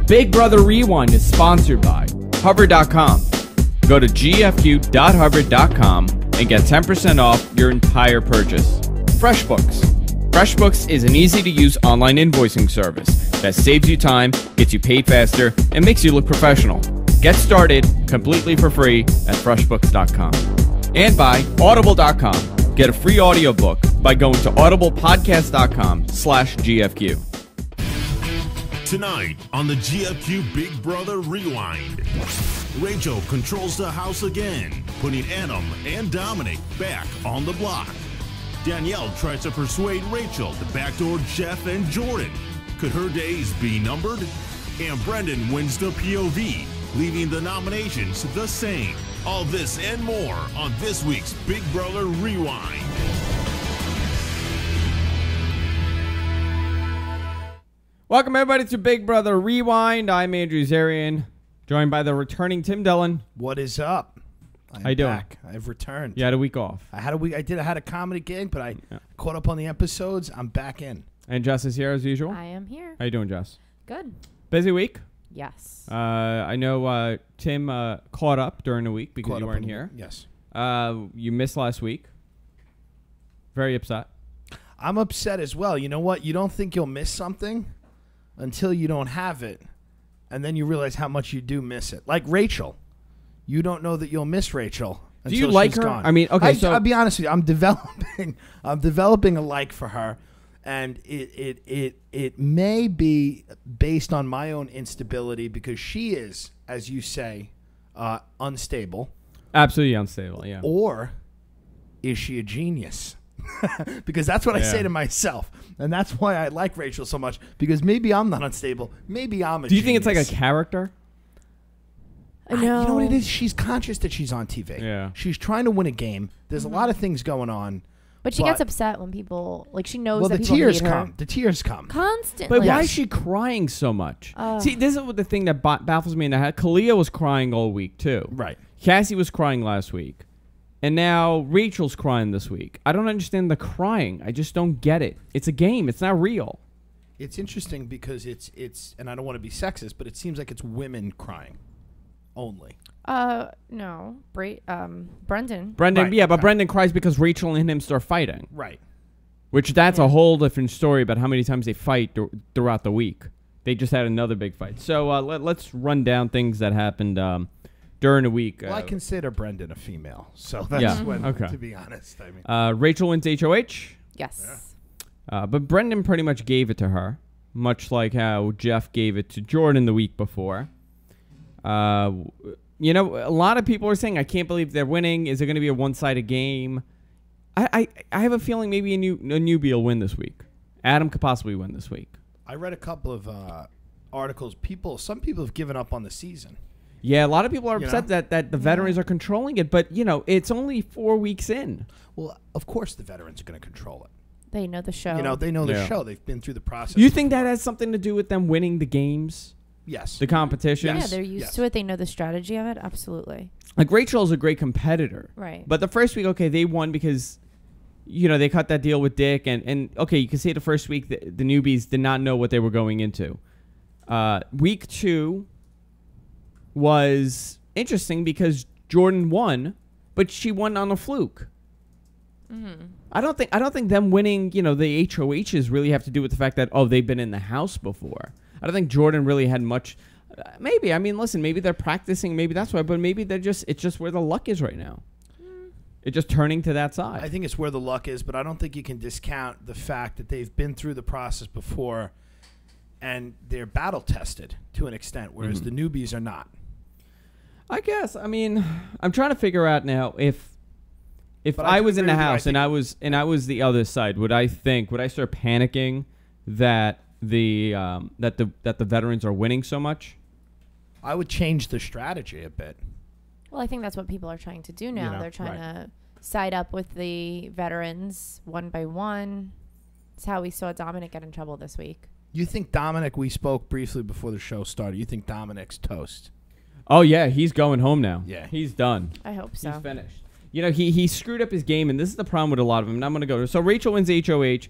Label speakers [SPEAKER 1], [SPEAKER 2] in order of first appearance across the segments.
[SPEAKER 1] Big Brother Rewind is sponsored by Hover.com. Go to gfq.hover.com and get 10% off your entire purchase. FreshBooks. FreshBooks is an easy-to-use online invoicing service that saves you time, gets you paid faster, and makes you look professional. Get started completely for free at FreshBooks.com. And by Audible.com. Get a free audiobook by going to audiblepodcast.com/GFQ.
[SPEAKER 2] Tonight on the GFQ Big Brother Rewind, Rachel controls the house again, putting Adam and Dominic back on the block. Danielle tries to persuade Rachel to backdoor Jeff and Jordan. Could her days be numbered? And Brendon wins the POV, leaving the nominations the same. All this and more on this week's Big Brother Rewind.
[SPEAKER 1] Welcome, everybody, to Big Brother Rewind. I'm Andrew Zarian, joined by the returning Tim Dillon.
[SPEAKER 3] What is up?
[SPEAKER 1] How you doing?
[SPEAKER 3] Back. I've returned.
[SPEAKER 1] You had a week off.
[SPEAKER 3] I had a week. I had a comedy gig, but I caught up on the episodes. I'm back in.
[SPEAKER 1] And Jess is here as usual.
[SPEAKER 4] I am here.
[SPEAKER 1] How you doing, Jess?
[SPEAKER 4] Good.
[SPEAKER 1] Busy week?
[SPEAKER 4] Yes.
[SPEAKER 1] I know Tim caught up during the week because you weren't here.
[SPEAKER 3] Yes.
[SPEAKER 1] You missed last week. Very upset.
[SPEAKER 3] I'm upset as well. You know what? You don't think you'll miss something until you don't have it, and then you realize how much you do miss it. Like Rachel. You don't know that you'll miss Rachel until
[SPEAKER 1] Do you like
[SPEAKER 3] she's
[SPEAKER 1] her?
[SPEAKER 3] gone.
[SPEAKER 1] I mean, okay, so
[SPEAKER 3] I'll be honest with you. I'm developing a like for her, and it may be based on my own instability because she is, as you say, unstable.
[SPEAKER 1] absolutely unstable, yeah.
[SPEAKER 3] Or is she a genius? Because that's what I say to myself. And that's why I like Rachel so much. Because maybe I'm not unstable. Maybe I'm a
[SPEAKER 1] Do you
[SPEAKER 3] genius.
[SPEAKER 1] think it's like a character?
[SPEAKER 4] No.
[SPEAKER 3] You know what it is? She's conscious that she's on TV.
[SPEAKER 1] Yeah.
[SPEAKER 3] She's trying to win a game. There's a lot of things going on.
[SPEAKER 4] But she gets upset when people, like, she knows
[SPEAKER 3] Well,
[SPEAKER 4] that
[SPEAKER 3] the
[SPEAKER 4] people
[SPEAKER 3] tears
[SPEAKER 4] hate her.
[SPEAKER 3] come. The tears come.
[SPEAKER 4] Constantly.
[SPEAKER 1] But why
[SPEAKER 3] Yes.
[SPEAKER 1] is she crying so much? See, this is the thing that baffles me in the head. Kalia was crying all week, too.
[SPEAKER 3] Right.
[SPEAKER 1] Cassie was crying last week. And now Rachel's crying this week. I don't understand the crying. I just don't get it. It's a game. It's not real.
[SPEAKER 3] It's interesting because it's and I don't want to be sexist, but it seems like it's women crying only.
[SPEAKER 4] No. Brendon.
[SPEAKER 1] Brendon,
[SPEAKER 3] Right,
[SPEAKER 1] yeah, but
[SPEAKER 3] okay.
[SPEAKER 1] Brendon cries because Rachel and him start fighting.
[SPEAKER 3] Right.
[SPEAKER 1] Which that's a whole different story about how many times they fight throughout the week. They just had another big fight. So let's run down things that happened during the week.
[SPEAKER 3] Well, I consider Brendon a female, so that's to be honest. I mean,
[SPEAKER 1] Rachel wins HOH.
[SPEAKER 4] Yes.
[SPEAKER 1] But Brendon pretty much gave it to her, much like how Jeff gave it to Jordan the week before. You know, a lot of people are saying, I can't believe they're winning. Is it going to be a one-sided game? I have a feeling maybe a newbie will win this week. Adam could possibly win this week.
[SPEAKER 3] I read a couple of articles. Some people have given up on the season.
[SPEAKER 1] Yeah, a lot of people are upset that the veterans are controlling it, but, you know, it's only 4 weeks in.
[SPEAKER 3] Well, of course the veterans are going to control it.
[SPEAKER 4] They know the show.
[SPEAKER 3] You know, they know the show. They've been through the process.
[SPEAKER 1] You think that has something to do with them winning the games?
[SPEAKER 3] Yes.
[SPEAKER 1] The competitions?
[SPEAKER 4] Yeah, they're used to it. They know the strategy of it. Absolutely.
[SPEAKER 1] Like, Rachel's a great competitor.
[SPEAKER 4] Right.
[SPEAKER 1] But the first week, okay, they won because, you know, they cut that deal with Dick. And okay, you can say the first week the newbies did not know what they were going into. Week 2 was interesting because Jordan won, but she won on a fluke. Mm-hmm. I don't think them winning, you know, the HOHs really have to do with the fact that, they've been in the house before. I don't think Jordan really had much. Maybe, I mean, listen, maybe they're practicing, maybe that's why, but maybe it's just where the luck is right now. It's just turning to that side.
[SPEAKER 3] I think it's where the luck is, but I don't think you can discount the fact that they've been through the process before and they're battle tested to an extent, whereas the newbies are not.
[SPEAKER 1] I guess. I mean, I'm trying to figure out now if I was in the house and I was the other side, would I start panicking that the veterans are winning so much?
[SPEAKER 3] I would change the strategy a bit.
[SPEAKER 4] Well, I think that's what people are trying to do now.
[SPEAKER 3] You know,
[SPEAKER 4] they're trying to side up with the veterans one by one. It's how we saw Dominic get in trouble this week.
[SPEAKER 3] You think Dominic, we spoke briefly before the show started, you think Dominic's toast?
[SPEAKER 1] Oh, yeah, he's going home now.
[SPEAKER 3] Yeah.
[SPEAKER 1] He's done.
[SPEAKER 4] I hope so.
[SPEAKER 1] He's finished. You know, he screwed up his game, and this is the problem with a lot of them. And I'm going to go. So Rachel wins HOH.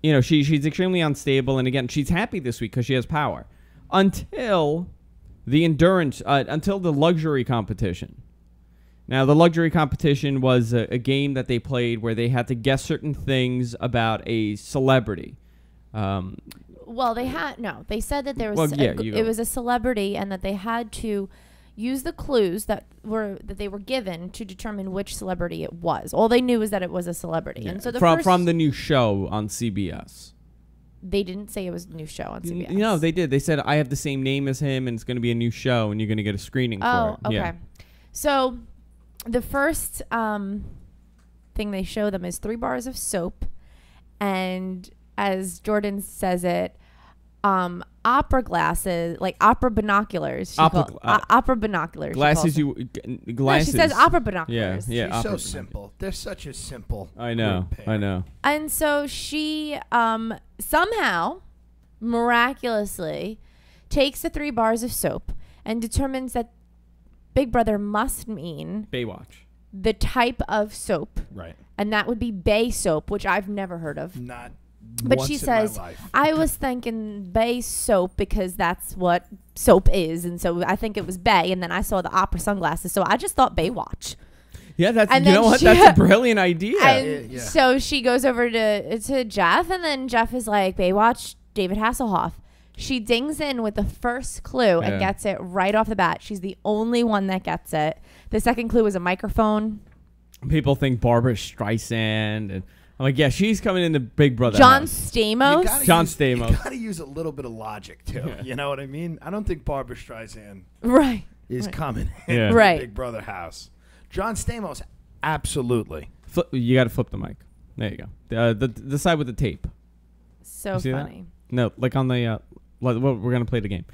[SPEAKER 1] you know, she's extremely unstable. And again, she's happy this week because she has power until the until the luxury competition. Now, the luxury competition was a game that they played where they had to guess certain things about a celebrity.
[SPEAKER 4] Well, they said that there was it was a celebrity and that they had to use the clues that they were given to determine which celebrity it was. All they knew was that it was a celebrity.
[SPEAKER 1] Yeah.
[SPEAKER 4] And so
[SPEAKER 1] from the new show on CBS.
[SPEAKER 4] They didn't say it was a new show on CBS.
[SPEAKER 1] No, they did. They said, I have the same name as him, and it's going to be a new show, and you're going to get a screening for it.
[SPEAKER 4] Oh, okay.
[SPEAKER 1] Yeah.
[SPEAKER 4] So the first thing they show them is 3 bars of soap. And as Jordan says it, opera glasses, like opera binoculars. Opera binoculars.
[SPEAKER 1] Glasses. Glasses.
[SPEAKER 4] No, she says opera binoculars.
[SPEAKER 1] Yeah.
[SPEAKER 3] She's so simple. They're such a simple.
[SPEAKER 1] I know.
[SPEAKER 4] And so she somehow, miraculously, takes the 3 bars of soap and determines that Big Brother must mean
[SPEAKER 1] Baywatch.
[SPEAKER 4] The type of soap.
[SPEAKER 3] Right.
[SPEAKER 4] And that would be bay soap, which I've never heard of.
[SPEAKER 3] But
[SPEAKER 4] she says, I was thinking bay soap because that's what soap is. And so I think it was bay. And then I saw the opera sunglasses. So I just thought Baywatch.
[SPEAKER 1] Yeah, that's a brilliant idea.
[SPEAKER 4] And so she goes over to Jeff. And then Jeff is like, Baywatch, David Hasselhoff. She dings in with the first clue and gets it right off the bat. She's the only one that gets it. The second clue is a microphone.
[SPEAKER 1] People think Barbara Streisand. And I'm like, yeah, she's coming in the Big Brother
[SPEAKER 4] John
[SPEAKER 1] house.
[SPEAKER 4] Stamos.
[SPEAKER 1] John Stamos.
[SPEAKER 3] You got to use a little bit of logic, too. Yeah. You know what I mean? I don't think Barbara Streisand is coming in the Big Brother house. John Stamos, absolutely.
[SPEAKER 1] You got to flip the mic. There you go. The side with the tape.
[SPEAKER 4] So funny.
[SPEAKER 1] That? No, like on the... we're going to play the game.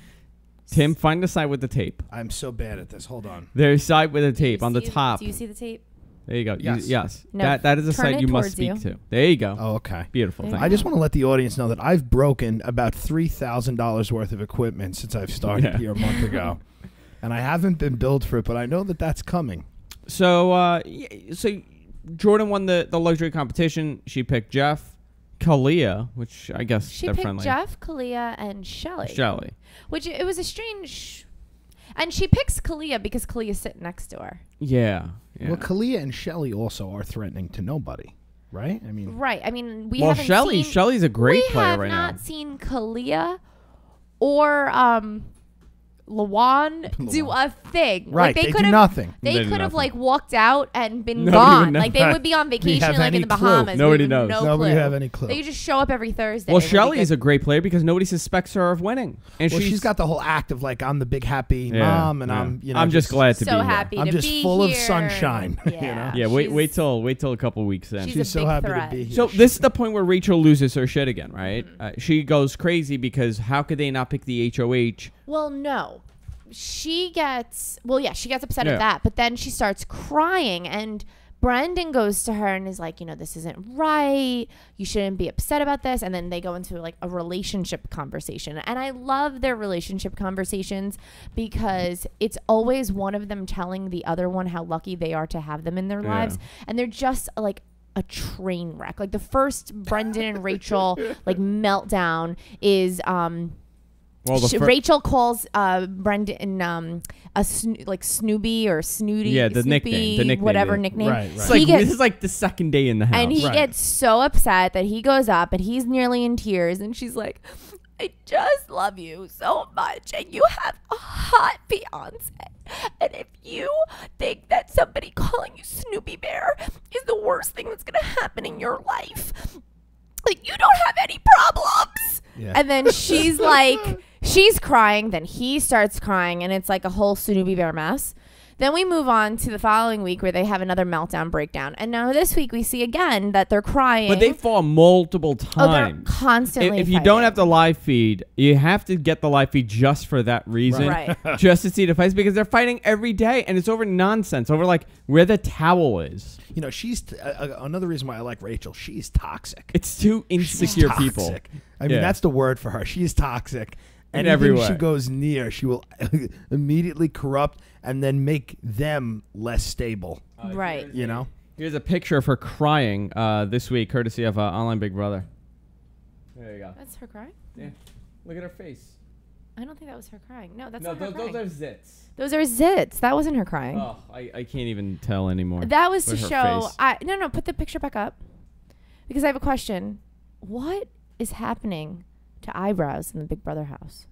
[SPEAKER 1] Tim, find the side with the tape.
[SPEAKER 3] I'm so bad at this. Hold on.
[SPEAKER 1] There's side with the tape on the top.
[SPEAKER 4] Do you see the tape?
[SPEAKER 1] There you go.
[SPEAKER 3] Yes.
[SPEAKER 1] No, that is a site you must speak to. There you go.
[SPEAKER 3] Oh, okay.
[SPEAKER 1] Beautiful.
[SPEAKER 3] I just want to let the audience know that I've broken about $3,000 worth of equipment since I've started here a month ago. And I haven't been billed for it, but I know that that's coming.
[SPEAKER 1] So Jordan won the luxury competition. She picked Jeff, Kalia, which I guess
[SPEAKER 4] she
[SPEAKER 1] they're
[SPEAKER 4] picked
[SPEAKER 1] friendly.
[SPEAKER 4] Jeff, Kalia, and Shelly. Which it was a strange... And she picks Kalia because Kalia's sitting next to her.
[SPEAKER 1] Yeah.
[SPEAKER 3] Well, Kalia and Shelly also are threatening to nobody, right? I mean,
[SPEAKER 4] we haven't seen...
[SPEAKER 1] Shelly's a great player right now.
[SPEAKER 4] We have not seen Kalia or Lawan do a thing.
[SPEAKER 3] Right,
[SPEAKER 4] like,
[SPEAKER 3] they do nothing.
[SPEAKER 4] They could have like walked out and been gone. Like they would be on vacation like in the Bahamas.
[SPEAKER 1] Nobody knows.
[SPEAKER 3] Nobody have any clue.
[SPEAKER 4] They just show up every Thursday.
[SPEAKER 1] Well, Shelly is a great player because nobody suspects her of winning, and
[SPEAKER 3] she's got the whole act of like I'm the big happy mom, and I'm
[SPEAKER 1] just glad to be here.
[SPEAKER 3] I'm just full of sunshine.
[SPEAKER 4] Yeah,
[SPEAKER 1] you know? Wait till a couple weeks in.
[SPEAKER 4] She's
[SPEAKER 3] so happy to be here.
[SPEAKER 1] So this is the point where Rachel loses her shit again, right? She goes crazy because how could they not pick the HOH?
[SPEAKER 4] Well, no. She gets upset at that, but then she starts crying, and Brendon goes to her and is like, this isn't right. You shouldn't be upset about this. And then they go into like a relationship conversation. And I love their relationship conversations because it's always one of them telling the other one how lucky they are to have them in their lives. And they're just like a train wreck. Like the first Brendon and Rachel like meltdown is Rachel calls Brendon like Snoopy or Snooty.
[SPEAKER 1] Yeah, the nickname,
[SPEAKER 4] whatever nickname.
[SPEAKER 3] Right.
[SPEAKER 1] This is like the second day in the house.
[SPEAKER 4] And he gets so upset that he goes up and he's nearly in tears. And she's like, I just love you so much. And you have a hot fiance. And if you think that somebody calling you Snoopy Bear is the worst thing that's going to happen in your life, like you don't have any problems. Yeah. And then she's like, she's crying. Then he starts crying. And it's like a whole Snoopy Bear mess. Then we move on to the following week where they have another meltdown breakdown. And now this week we see again that they're crying.
[SPEAKER 1] But they fall multiple times.
[SPEAKER 4] Oh, they're constantly
[SPEAKER 1] If you don't have the live feed, you have to get the live feed just for that reason.
[SPEAKER 4] Right.
[SPEAKER 1] Just to see the fights because they're fighting every day. And it's over nonsense. Over like where the towel is.
[SPEAKER 3] She's another reason why I like Rachel. She's toxic.
[SPEAKER 1] It's two insecure people.
[SPEAKER 3] I mean, that's the word for her. She's toxic. And
[SPEAKER 1] everywhere
[SPEAKER 3] she goes near, she will immediately corrupt and then make them less stable.
[SPEAKER 4] Right.
[SPEAKER 3] You know?
[SPEAKER 1] Here's a picture of her crying this week, courtesy of Online Big Brother. There you go.
[SPEAKER 4] That's her crying?
[SPEAKER 1] Yeah. Look at her face.
[SPEAKER 4] I don't think that was her crying. No, that's
[SPEAKER 1] No,
[SPEAKER 4] not her
[SPEAKER 1] those
[SPEAKER 4] crying.
[SPEAKER 1] are zits.
[SPEAKER 4] Those are zits. That wasn't her crying.
[SPEAKER 1] Oh, I can't even tell anymore.
[SPEAKER 4] That was to
[SPEAKER 1] with her
[SPEAKER 4] show.
[SPEAKER 1] face.
[SPEAKER 4] No, put the picture back up. Because I have a question. What is happening to eyebrows in the Big Brother house?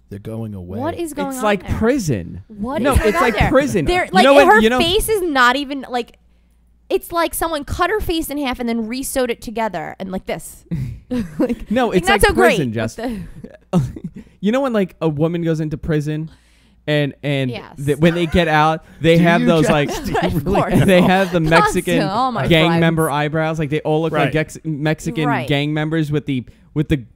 [SPEAKER 3] They're going away.
[SPEAKER 4] What is going on?
[SPEAKER 1] It's like
[SPEAKER 4] there?
[SPEAKER 1] prison.
[SPEAKER 4] What
[SPEAKER 1] No,
[SPEAKER 4] is going
[SPEAKER 1] it's
[SPEAKER 4] on
[SPEAKER 1] like
[SPEAKER 4] there?
[SPEAKER 1] prison.
[SPEAKER 4] They're,
[SPEAKER 1] You
[SPEAKER 4] like,
[SPEAKER 1] know what-
[SPEAKER 4] her
[SPEAKER 1] you know-
[SPEAKER 4] face is not even like. It's like someone cut her face in half and then re-sewed it together and like this. Like,
[SPEAKER 1] No, it's
[SPEAKER 4] not
[SPEAKER 1] like
[SPEAKER 4] so
[SPEAKER 1] prison,
[SPEAKER 4] great.
[SPEAKER 1] Jess. You know when like a woman goes into prison, and
[SPEAKER 4] Yes.
[SPEAKER 1] when they get out, they have
[SPEAKER 3] you,
[SPEAKER 1] those
[SPEAKER 3] Jess?
[SPEAKER 1] like
[SPEAKER 3] Do you
[SPEAKER 4] Of
[SPEAKER 3] really
[SPEAKER 4] course.
[SPEAKER 3] know?
[SPEAKER 1] they have the Mexican
[SPEAKER 4] Constant. Oh, my
[SPEAKER 1] gang
[SPEAKER 4] friends.
[SPEAKER 1] member eyebrows. Like they all look
[SPEAKER 3] Right.
[SPEAKER 1] like Mexican
[SPEAKER 4] Right.
[SPEAKER 1] gang members with the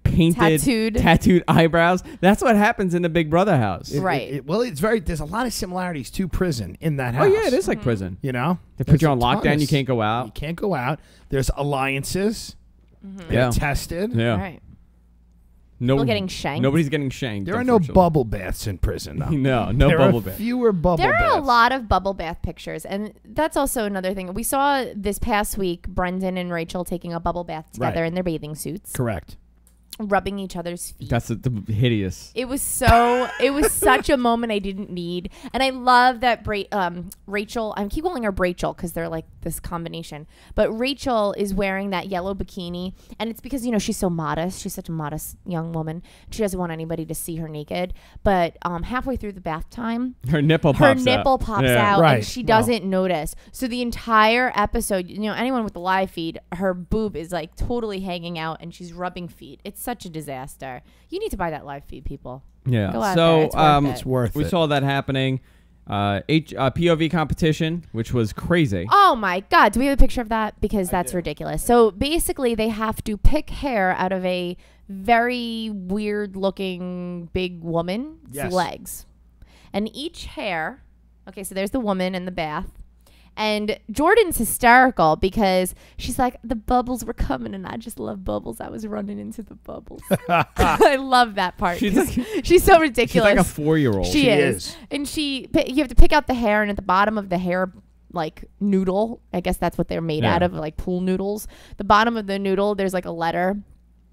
[SPEAKER 1] painted tattooed eyebrows. That's what happens in the Big Brother house.
[SPEAKER 4] Right.
[SPEAKER 3] Well, it's very. There's a lot of similarities to prison in that
[SPEAKER 1] Oh
[SPEAKER 3] house.
[SPEAKER 1] yeah, it is like prison.
[SPEAKER 3] You know,
[SPEAKER 1] They put you
[SPEAKER 3] There's
[SPEAKER 1] on
[SPEAKER 3] a ton
[SPEAKER 1] lockdown.
[SPEAKER 3] of
[SPEAKER 1] You can't go
[SPEAKER 3] You
[SPEAKER 1] out.
[SPEAKER 3] can't go out. There's alliances. They're
[SPEAKER 1] Yeah.
[SPEAKER 3] tested.
[SPEAKER 1] Yeah.
[SPEAKER 4] All right.
[SPEAKER 1] No,
[SPEAKER 4] People getting shanked.
[SPEAKER 1] Nobody's getting shanked.
[SPEAKER 3] There are no
[SPEAKER 1] unfortunately.
[SPEAKER 3] bubble baths in prison, though.
[SPEAKER 1] No
[SPEAKER 3] there
[SPEAKER 1] bubble
[SPEAKER 3] are
[SPEAKER 1] bath.
[SPEAKER 3] fewer bubble
[SPEAKER 4] There
[SPEAKER 3] baths.
[SPEAKER 4] are a lot of bubble bath pictures, and that's also another thing. We saw this past week Brendon and Rachel taking a bubble bath together
[SPEAKER 3] Right.
[SPEAKER 4] in their bathing suits,
[SPEAKER 3] Correct.
[SPEAKER 4] rubbing each other's feet.
[SPEAKER 1] That's hideous.
[SPEAKER 4] It was such a moment I didn't need. And I love that Rachel, I keep calling her Brachel because they're like this combination. But Rachel is wearing that yellow bikini. And it's because, she's so modest. She's such a modest young woman. She doesn't want anybody to see her naked. But halfway through the bath time,
[SPEAKER 1] Her nipple
[SPEAKER 4] her
[SPEAKER 1] pops
[SPEAKER 4] nipple
[SPEAKER 1] out.
[SPEAKER 4] pops
[SPEAKER 1] Yeah.
[SPEAKER 4] out
[SPEAKER 3] Right.
[SPEAKER 4] and she doesn't notice. So the entire episode, anyone with the live feed, her boob is like totally hanging out and she's rubbing feet. It's such a disaster. You need to buy that live feed, people.
[SPEAKER 1] Yeah.
[SPEAKER 4] Go out
[SPEAKER 1] So
[SPEAKER 4] there. It's worth it.
[SPEAKER 3] It's worth
[SPEAKER 1] we
[SPEAKER 3] it.
[SPEAKER 1] saw that happening. POV competition, which was crazy.
[SPEAKER 4] Oh my God. Do we have a picture of that? Because that's ridiculous. So basically they have to pick hair out of a very weird looking big woman's
[SPEAKER 3] Yes.
[SPEAKER 4] legs. And each hair, okay, so there's the woman in the bath. And Jordan's hysterical because she's like, the bubbles were coming and I just love bubbles. I was running into the bubbles. I love that part.
[SPEAKER 1] She's
[SPEAKER 4] 'cause
[SPEAKER 1] like-
[SPEAKER 4] she's so
[SPEAKER 1] She's
[SPEAKER 4] ridiculous.
[SPEAKER 1] like a 4-year-old.
[SPEAKER 4] She is. And you have to pick out the hair, and at the bottom of the hair, like noodle, I guess that's what they're made
[SPEAKER 1] Yeah.
[SPEAKER 4] out of, like pool noodles. The bottom of the noodle, there's like a letter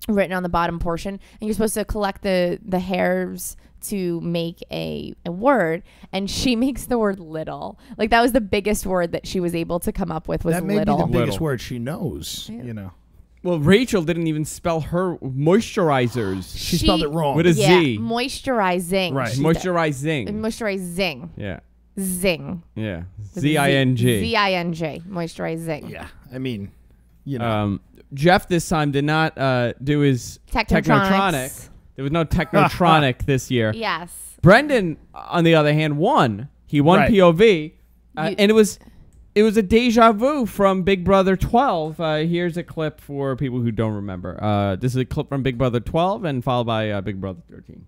[SPEAKER 4] written on the bottom portion, and you're supposed to collect the hairs to make a word, and she makes the word little. Like that was the biggest word that she was able to come up with was
[SPEAKER 3] That may
[SPEAKER 4] little.
[SPEAKER 3] be the biggest
[SPEAKER 1] Little.
[SPEAKER 3] word she knows.
[SPEAKER 4] Yeah.
[SPEAKER 1] Well, Rachel didn't even spell her moisturizers
[SPEAKER 3] She spelled it wrong.
[SPEAKER 1] with a
[SPEAKER 4] Yeah,
[SPEAKER 1] Z.
[SPEAKER 3] Right.
[SPEAKER 4] moisturizing.
[SPEAKER 1] Moisturizing.
[SPEAKER 4] Moisturizing.
[SPEAKER 1] Yeah.
[SPEAKER 4] Zing.
[SPEAKER 1] Yeah.
[SPEAKER 4] With a
[SPEAKER 1] ZING.
[SPEAKER 4] ZING. Moisturizing.
[SPEAKER 3] Yeah. I mean,
[SPEAKER 1] Jeff this time did not do his Technotronic. There was no Technotronic this year.
[SPEAKER 4] Yes.
[SPEAKER 1] Brendon, on the other hand, won. He won
[SPEAKER 3] Right.
[SPEAKER 1] POV, and it was a deja vu from Big Brother 12. Here's a clip for people who don't remember. This is a clip from Big Brother 12, and followed by Big Brother 13.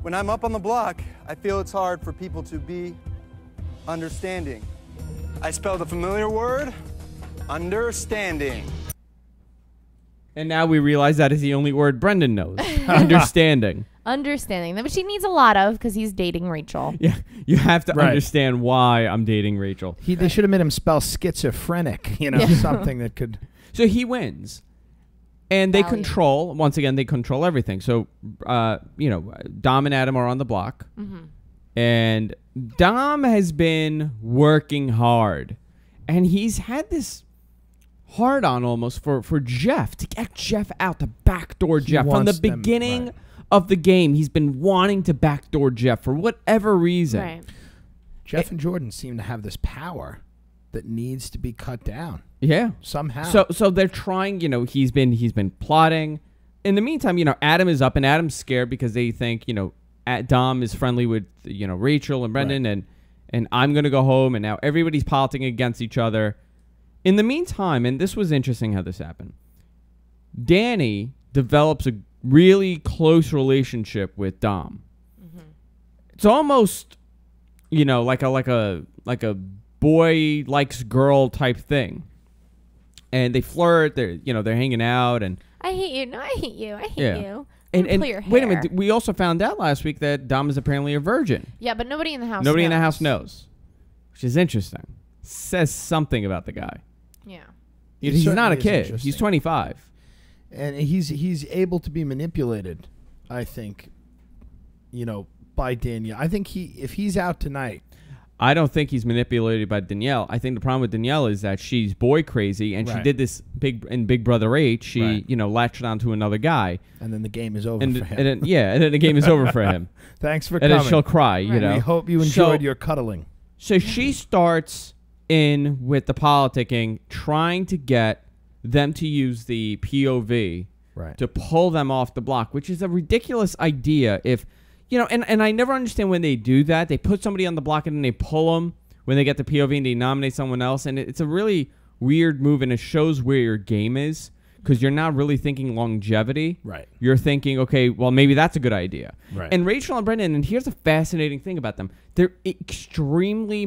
[SPEAKER 5] When I'm up on the block, I feel it's hard for people to be understanding. I spelled a familiar word, understanding.
[SPEAKER 1] And now we realize that is the only word Brendon knows. Understanding.
[SPEAKER 4] Understanding, which he needs a lot of because he's dating Rachel.
[SPEAKER 1] Yeah, you have to
[SPEAKER 3] Right.
[SPEAKER 1] understand why I'm dating Rachel.
[SPEAKER 3] they should have made him spell schizophrenic. Something that could.
[SPEAKER 1] So he wins. And they
[SPEAKER 4] Valiant.
[SPEAKER 1] control, once again, they control everything. So, Dom and Adam are on the block.
[SPEAKER 4] Mm-hmm.
[SPEAKER 1] And Dom has been working hard. And he's had this hard on almost for Jeff, to get Jeff out, to backdoor
[SPEAKER 3] He
[SPEAKER 1] Jeff. From the
[SPEAKER 3] wants them-
[SPEAKER 1] beginning
[SPEAKER 3] right.
[SPEAKER 1] of the game, he's been wanting to backdoor Jeff for whatever reason.
[SPEAKER 4] Right.
[SPEAKER 3] Jeff and Jordan seem to have this power that needs to be cut down
[SPEAKER 1] Yeah.
[SPEAKER 3] somehow.
[SPEAKER 1] So they're trying, he's been plotting. In the meantime, Adam is up, and Adam's scared because they think, Dom is friendly with, Rachel and Brendon,
[SPEAKER 3] Right.
[SPEAKER 1] and I'm going to go home, and now everybody's politicking against each other. In the meantime, and this was interesting how this happened, Danny develops a really close relationship with Dom. Mm-hmm. It's almost, like a boy likes girl type thing. And they flirt, they're hanging out, and
[SPEAKER 4] I hate you. No, I hate you. I hate
[SPEAKER 1] Yeah.
[SPEAKER 4] you.
[SPEAKER 1] and
[SPEAKER 4] Pull your
[SPEAKER 1] wait a
[SPEAKER 4] hair.
[SPEAKER 1] minute, we also found out last week that Dom is apparently a virgin.
[SPEAKER 4] Yeah, but nobody in the house.
[SPEAKER 1] Nobody in the
[SPEAKER 4] knows.
[SPEAKER 1] house knows, which is interesting. Says something about the guy.
[SPEAKER 4] Yeah.
[SPEAKER 1] He's not a
[SPEAKER 3] certainly is
[SPEAKER 1] kid.
[SPEAKER 3] interesting.
[SPEAKER 1] He's 25.
[SPEAKER 3] And he's able to be manipulated, I think, by Danielle. I think if he's out tonight.
[SPEAKER 1] I don't think he's manipulated by Danielle. I think the problem with Danielle is that she's boy crazy, and she did this in Big Brother 8. She, latched onto another guy.
[SPEAKER 3] And then the game is over
[SPEAKER 1] And,
[SPEAKER 3] for him.
[SPEAKER 1] and then the game is over for him.
[SPEAKER 3] Thanks for
[SPEAKER 1] And
[SPEAKER 3] coming.
[SPEAKER 1] then she'll cry,
[SPEAKER 4] Right.
[SPEAKER 3] We hope you enjoyed your cuddling.
[SPEAKER 1] So she starts in with the politicking, trying to get them to use the POV to pull them off the block, which is a ridiculous idea. If and I never understand when they do that. They put somebody on the block and then they pull them when they get the POV and they nominate someone else, and it's a really weird move, and it shows where your game is, because you're not really thinking longevity.
[SPEAKER 3] Right.
[SPEAKER 1] You're thinking, okay, well, maybe that's a good idea.
[SPEAKER 3] Right.
[SPEAKER 1] And Rachel and Brendon, and here's a fascinating thing about them. They're extremely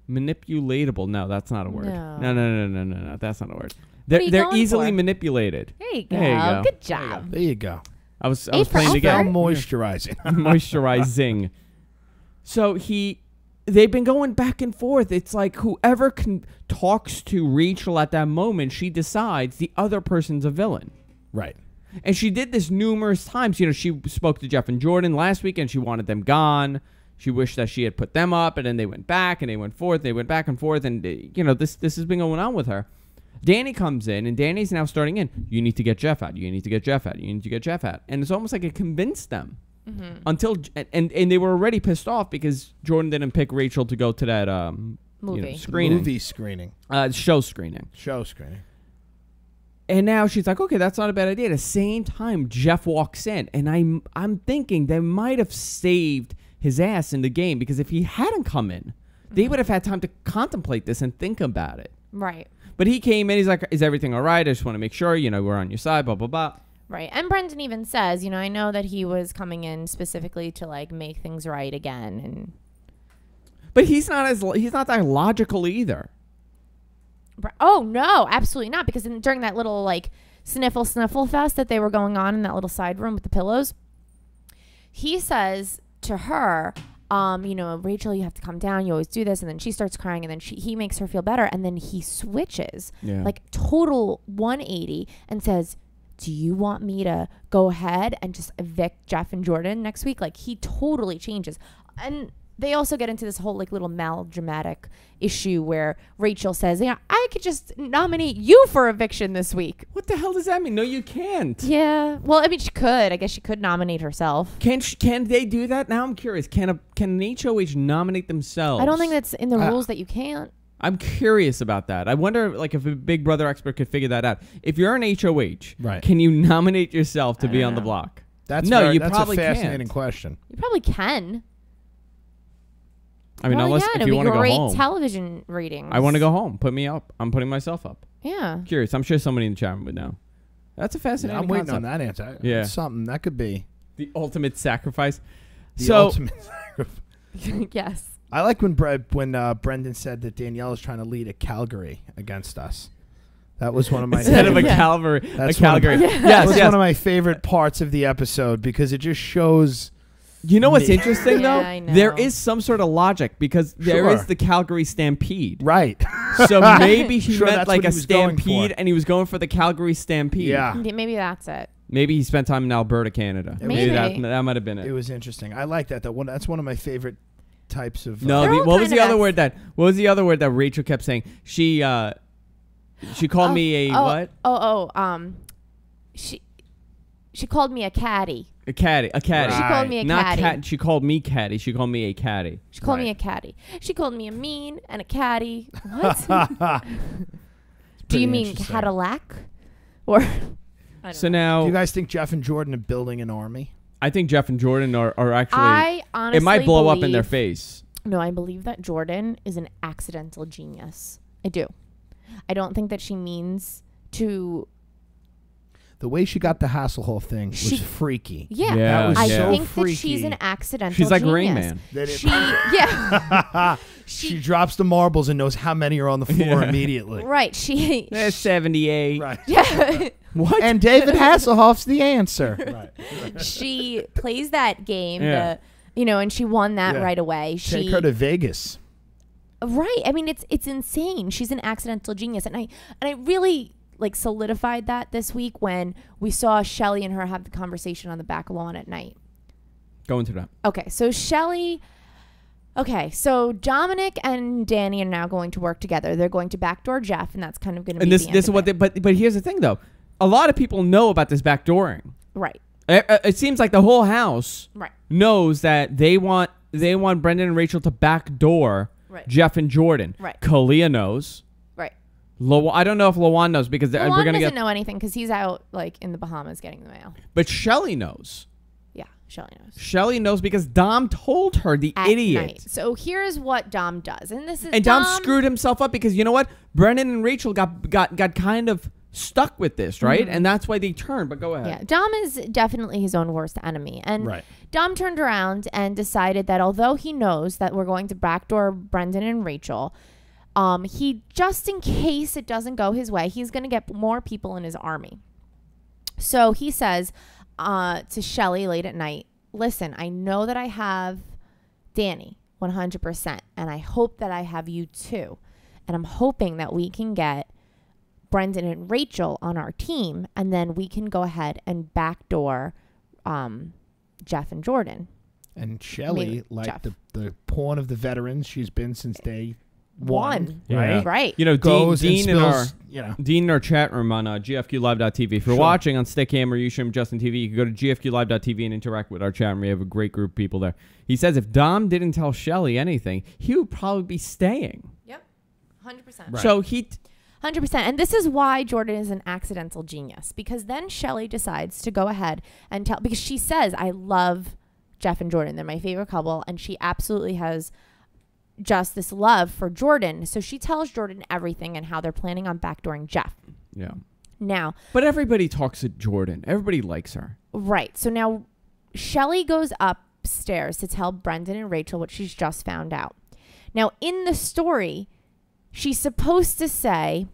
[SPEAKER 1] manipulatable. No, that's not a word. No. That's not a word. They're
[SPEAKER 4] going
[SPEAKER 1] easily
[SPEAKER 4] for?
[SPEAKER 1] manipulated.
[SPEAKER 4] There you go.
[SPEAKER 1] There you go.
[SPEAKER 4] Good job.
[SPEAKER 3] There you go.
[SPEAKER 1] I was
[SPEAKER 4] A for
[SPEAKER 1] playing
[SPEAKER 4] effort.
[SPEAKER 1] together.
[SPEAKER 3] Mouisturizing.
[SPEAKER 1] Mouisturizing. So they've been going back and forth. It's like whoever talks to Rachel at that moment, she decides the other person's a villain.
[SPEAKER 3] Right.
[SPEAKER 1] And she did this numerous times. she spoke to Jeff and Jordan last week, and she wanted them gone. She wished that she had put them up, and then they went back, and they went forth. They went back and forth, and this has been going on with her. Danny comes in, and Danny's now starting in. You need to get Jeff out. You need to get Jeff out. You need to get Jeff out. And it's almost like it convinced them. Until and they were already pissed off because Jordan didn't pick Rachel to go to that screening.
[SPEAKER 3] Movie screening.
[SPEAKER 1] Show screening.
[SPEAKER 3] Show screening.
[SPEAKER 1] And now she's like, okay, that's not a bad idea. At the same time, Jeff walks in, and I'm thinking they might have saved his ass in the game, because if he hadn't come in, they would have had time to contemplate this and think about it.
[SPEAKER 4] Right.
[SPEAKER 1] But he came in, he's like, is everything all right? I just want to make sure, we're on your side, blah, blah, blah.
[SPEAKER 4] Right. And Brendon even says, I know that he was coming in specifically to make things right again.
[SPEAKER 1] But he's not that logical either.
[SPEAKER 4] Oh, no, absolutely not. Because during that little sniffle fest that they were going on in that little side room with the pillows, he says to her, Rachel, you have to calm down. You always do this. And then she starts crying, and then he makes her feel better. And then he switches total 180 and says, do you want me to go ahead and just evict Jeff and Jordan next week? He totally changes. And they also get into this whole little melodramatic issue where Rachel says, I could just nominate you for eviction this week.
[SPEAKER 1] What the hell does that mean? No, you can't.
[SPEAKER 4] Yeah. Well, I mean, she could. I guess she could nominate herself.
[SPEAKER 1] Can they do that? Now I'm curious. Can an HOH nominate themselves?
[SPEAKER 4] I don't think that's in the rules that you can't.
[SPEAKER 1] I'm curious about that. I wonder, if a Big Brother expert could figure that out. If you're an HOH, can you nominate yourself to be on the block?
[SPEAKER 3] That's
[SPEAKER 1] probably
[SPEAKER 3] a fascinating
[SPEAKER 1] can't.
[SPEAKER 3] question.
[SPEAKER 4] You probably can.
[SPEAKER 1] I mean, unless if you want to go home.
[SPEAKER 4] Great television ratings.
[SPEAKER 1] I want to go home. Put me up. I'm putting myself up.
[SPEAKER 4] Yeah.
[SPEAKER 1] Curious. I'm sure somebody in the chat room would know. That's a fascinating
[SPEAKER 3] I'm waiting
[SPEAKER 1] concept.
[SPEAKER 3] on that answer.
[SPEAKER 1] Yeah.
[SPEAKER 3] It's something that could be
[SPEAKER 1] the ultimate sacrifice.
[SPEAKER 3] the ultimate sacrifice.
[SPEAKER 4] Yes.
[SPEAKER 3] I like when Brendon said that Danielle is trying to lead a Calgary against us. That was one of my
[SPEAKER 1] instead of a
[SPEAKER 4] Yeah.
[SPEAKER 1] Calvary,
[SPEAKER 3] That's
[SPEAKER 1] a Calgary.
[SPEAKER 3] That
[SPEAKER 1] Yes,
[SPEAKER 3] was
[SPEAKER 1] yes.
[SPEAKER 3] one of my favorite parts of the episode because it just shows.
[SPEAKER 1] You know what's
[SPEAKER 3] Me.
[SPEAKER 1] interesting
[SPEAKER 4] Yeah,
[SPEAKER 1] though?
[SPEAKER 4] I know.
[SPEAKER 1] There is some sort of logic because there
[SPEAKER 3] Sure.
[SPEAKER 1] is the Calgary Stampede.
[SPEAKER 3] Right.
[SPEAKER 1] So maybe he
[SPEAKER 3] Sure,
[SPEAKER 1] meant
[SPEAKER 3] that's
[SPEAKER 1] like
[SPEAKER 3] what
[SPEAKER 1] a
[SPEAKER 3] he was going
[SPEAKER 1] stampede
[SPEAKER 3] for.
[SPEAKER 1] and he was going for the Calgary Stampede.
[SPEAKER 3] Yeah.
[SPEAKER 4] Maybe that's it.
[SPEAKER 1] Maybe he spent time in Alberta, Canada.
[SPEAKER 4] Maybe.
[SPEAKER 1] that might have been it.
[SPEAKER 3] It was interesting. I like that. That's one of my favorite types of.
[SPEAKER 1] No,
[SPEAKER 4] They're all
[SPEAKER 1] what was
[SPEAKER 4] kind
[SPEAKER 1] the
[SPEAKER 4] of
[SPEAKER 1] other word that? What was the other word that Rachel kept saying? She called me a what?
[SPEAKER 4] She called me a caddy.
[SPEAKER 1] A caddy. A caddy.
[SPEAKER 4] She called me a
[SPEAKER 1] Not
[SPEAKER 4] caddy.
[SPEAKER 1] cat. She called me caddy. She called me a caddy.
[SPEAKER 4] She called
[SPEAKER 3] Right.
[SPEAKER 4] me a caddy. She called me a mean and a caddy. What? Do you mean
[SPEAKER 3] interesting.
[SPEAKER 4] Cadillac? Or I don't
[SPEAKER 1] So
[SPEAKER 4] know.
[SPEAKER 1] now
[SPEAKER 3] Do you guys think Jeff and Jordan are building an army?
[SPEAKER 1] I think Jeff and Jordan are actually.
[SPEAKER 4] I honestly
[SPEAKER 1] it might blow up in their
[SPEAKER 4] believe-
[SPEAKER 1] face.
[SPEAKER 4] No, I believe that Jordan is an accidental genius. I do. I don't think that she means to.
[SPEAKER 3] The way she got the Hasselhoff thing was
[SPEAKER 4] She-
[SPEAKER 3] freaky.
[SPEAKER 4] Yeah,
[SPEAKER 1] Yeah,
[SPEAKER 3] was
[SPEAKER 4] I
[SPEAKER 3] so
[SPEAKER 4] think
[SPEAKER 3] freaky.
[SPEAKER 4] that she's an accidental.
[SPEAKER 1] She's like
[SPEAKER 4] genius.
[SPEAKER 1] Rain Man.
[SPEAKER 3] That it-
[SPEAKER 4] She, yeah,
[SPEAKER 3] she drops the marbles and knows how many are on the floor
[SPEAKER 1] Yeah.
[SPEAKER 3] immediately.
[SPEAKER 4] right. She,
[SPEAKER 1] There's 78.
[SPEAKER 3] Right.
[SPEAKER 4] yeah,
[SPEAKER 1] What?
[SPEAKER 3] And David Hasselhoff's the answer. Right.
[SPEAKER 4] she plays that game.
[SPEAKER 1] Yeah.
[SPEAKER 4] And she won that
[SPEAKER 3] Yeah.
[SPEAKER 4] right away.
[SPEAKER 3] Take her to Vegas.
[SPEAKER 4] Right. I mean, it's insane. She's an accidental genius. And I really like solidified that this week when we saw Shelley and her have the conversation on the back lawn at night.
[SPEAKER 1] Go into that.
[SPEAKER 4] Okay. So so Dominic and Danny are now going to work together. They're going to backdoor Jeff, and that's kind of going to be
[SPEAKER 1] this is what but here's the thing though. A lot of people know about this backdooring.
[SPEAKER 4] Right.
[SPEAKER 1] It seems like the whole house
[SPEAKER 4] right.
[SPEAKER 1] knows that they want Brendon and Rachel to backdoor
[SPEAKER 4] right.
[SPEAKER 1] Jeff and Jordan.
[SPEAKER 4] Right.
[SPEAKER 1] Kalia knows.
[SPEAKER 4] Right.
[SPEAKER 1] I don't know if Lawan knows because we're gonna
[SPEAKER 4] doesn't know anything because he's out like in the Bahamas getting the mail.
[SPEAKER 1] But Shelley knows.
[SPEAKER 4] Yeah, Shelley knows.
[SPEAKER 1] Shelley knows because Dom told her, the idiot.
[SPEAKER 4] Night. So here's what Dom does, and this is
[SPEAKER 1] Dom screwed himself up because you know what? Brendon and Rachel got kind of stuck with this, right? And that's why they turned. But go ahead.
[SPEAKER 4] Yeah, Dom is definitely his own worst enemy, and
[SPEAKER 3] right.
[SPEAKER 4] Dom turned around and decided that although he knows that we're going to backdoor Brendon and Rachel, he just in case it doesn't go his way, he's going to get more people in his army. So he says to Shelley late at night, listen, I know that I have Danny 100%, and I hope that I have you too. And I'm hoping that we can get Brendon and Rachel on our team, and then we can go ahead and backdoor Jeff and Jordan.
[SPEAKER 3] And Shelley, like the pawn of the veterans she's been since day one.
[SPEAKER 1] Yeah.
[SPEAKER 4] Right.
[SPEAKER 1] You know, Dean in our chat room on gfqlive.tv. If you're watching on Stickam or Usham Justin TV, you can go to gfqlive.tv and interact with our chat room. We have a great group of people there. He says if Dom didn't tell Shelley anything, he would probably be staying.
[SPEAKER 4] Yep. 100%.
[SPEAKER 1] Right. So
[SPEAKER 4] 100%. And this is why Jordan is an accidental genius, because then Shelley decides to go ahead and tell, because she says, I love Jeff and Jordan. They're my favorite couple. And she absolutely has just this love for Jordan. So she tells Jordan everything and how they're planning on backdooring Jeff.
[SPEAKER 1] Yeah.
[SPEAKER 4] Now.
[SPEAKER 1] But everybody talks to Jordan. Everybody likes her.
[SPEAKER 4] Right. So now Shelley goes upstairs to tell Brendon and Rachel what she's just found out. Now, in the story, she's supposed to say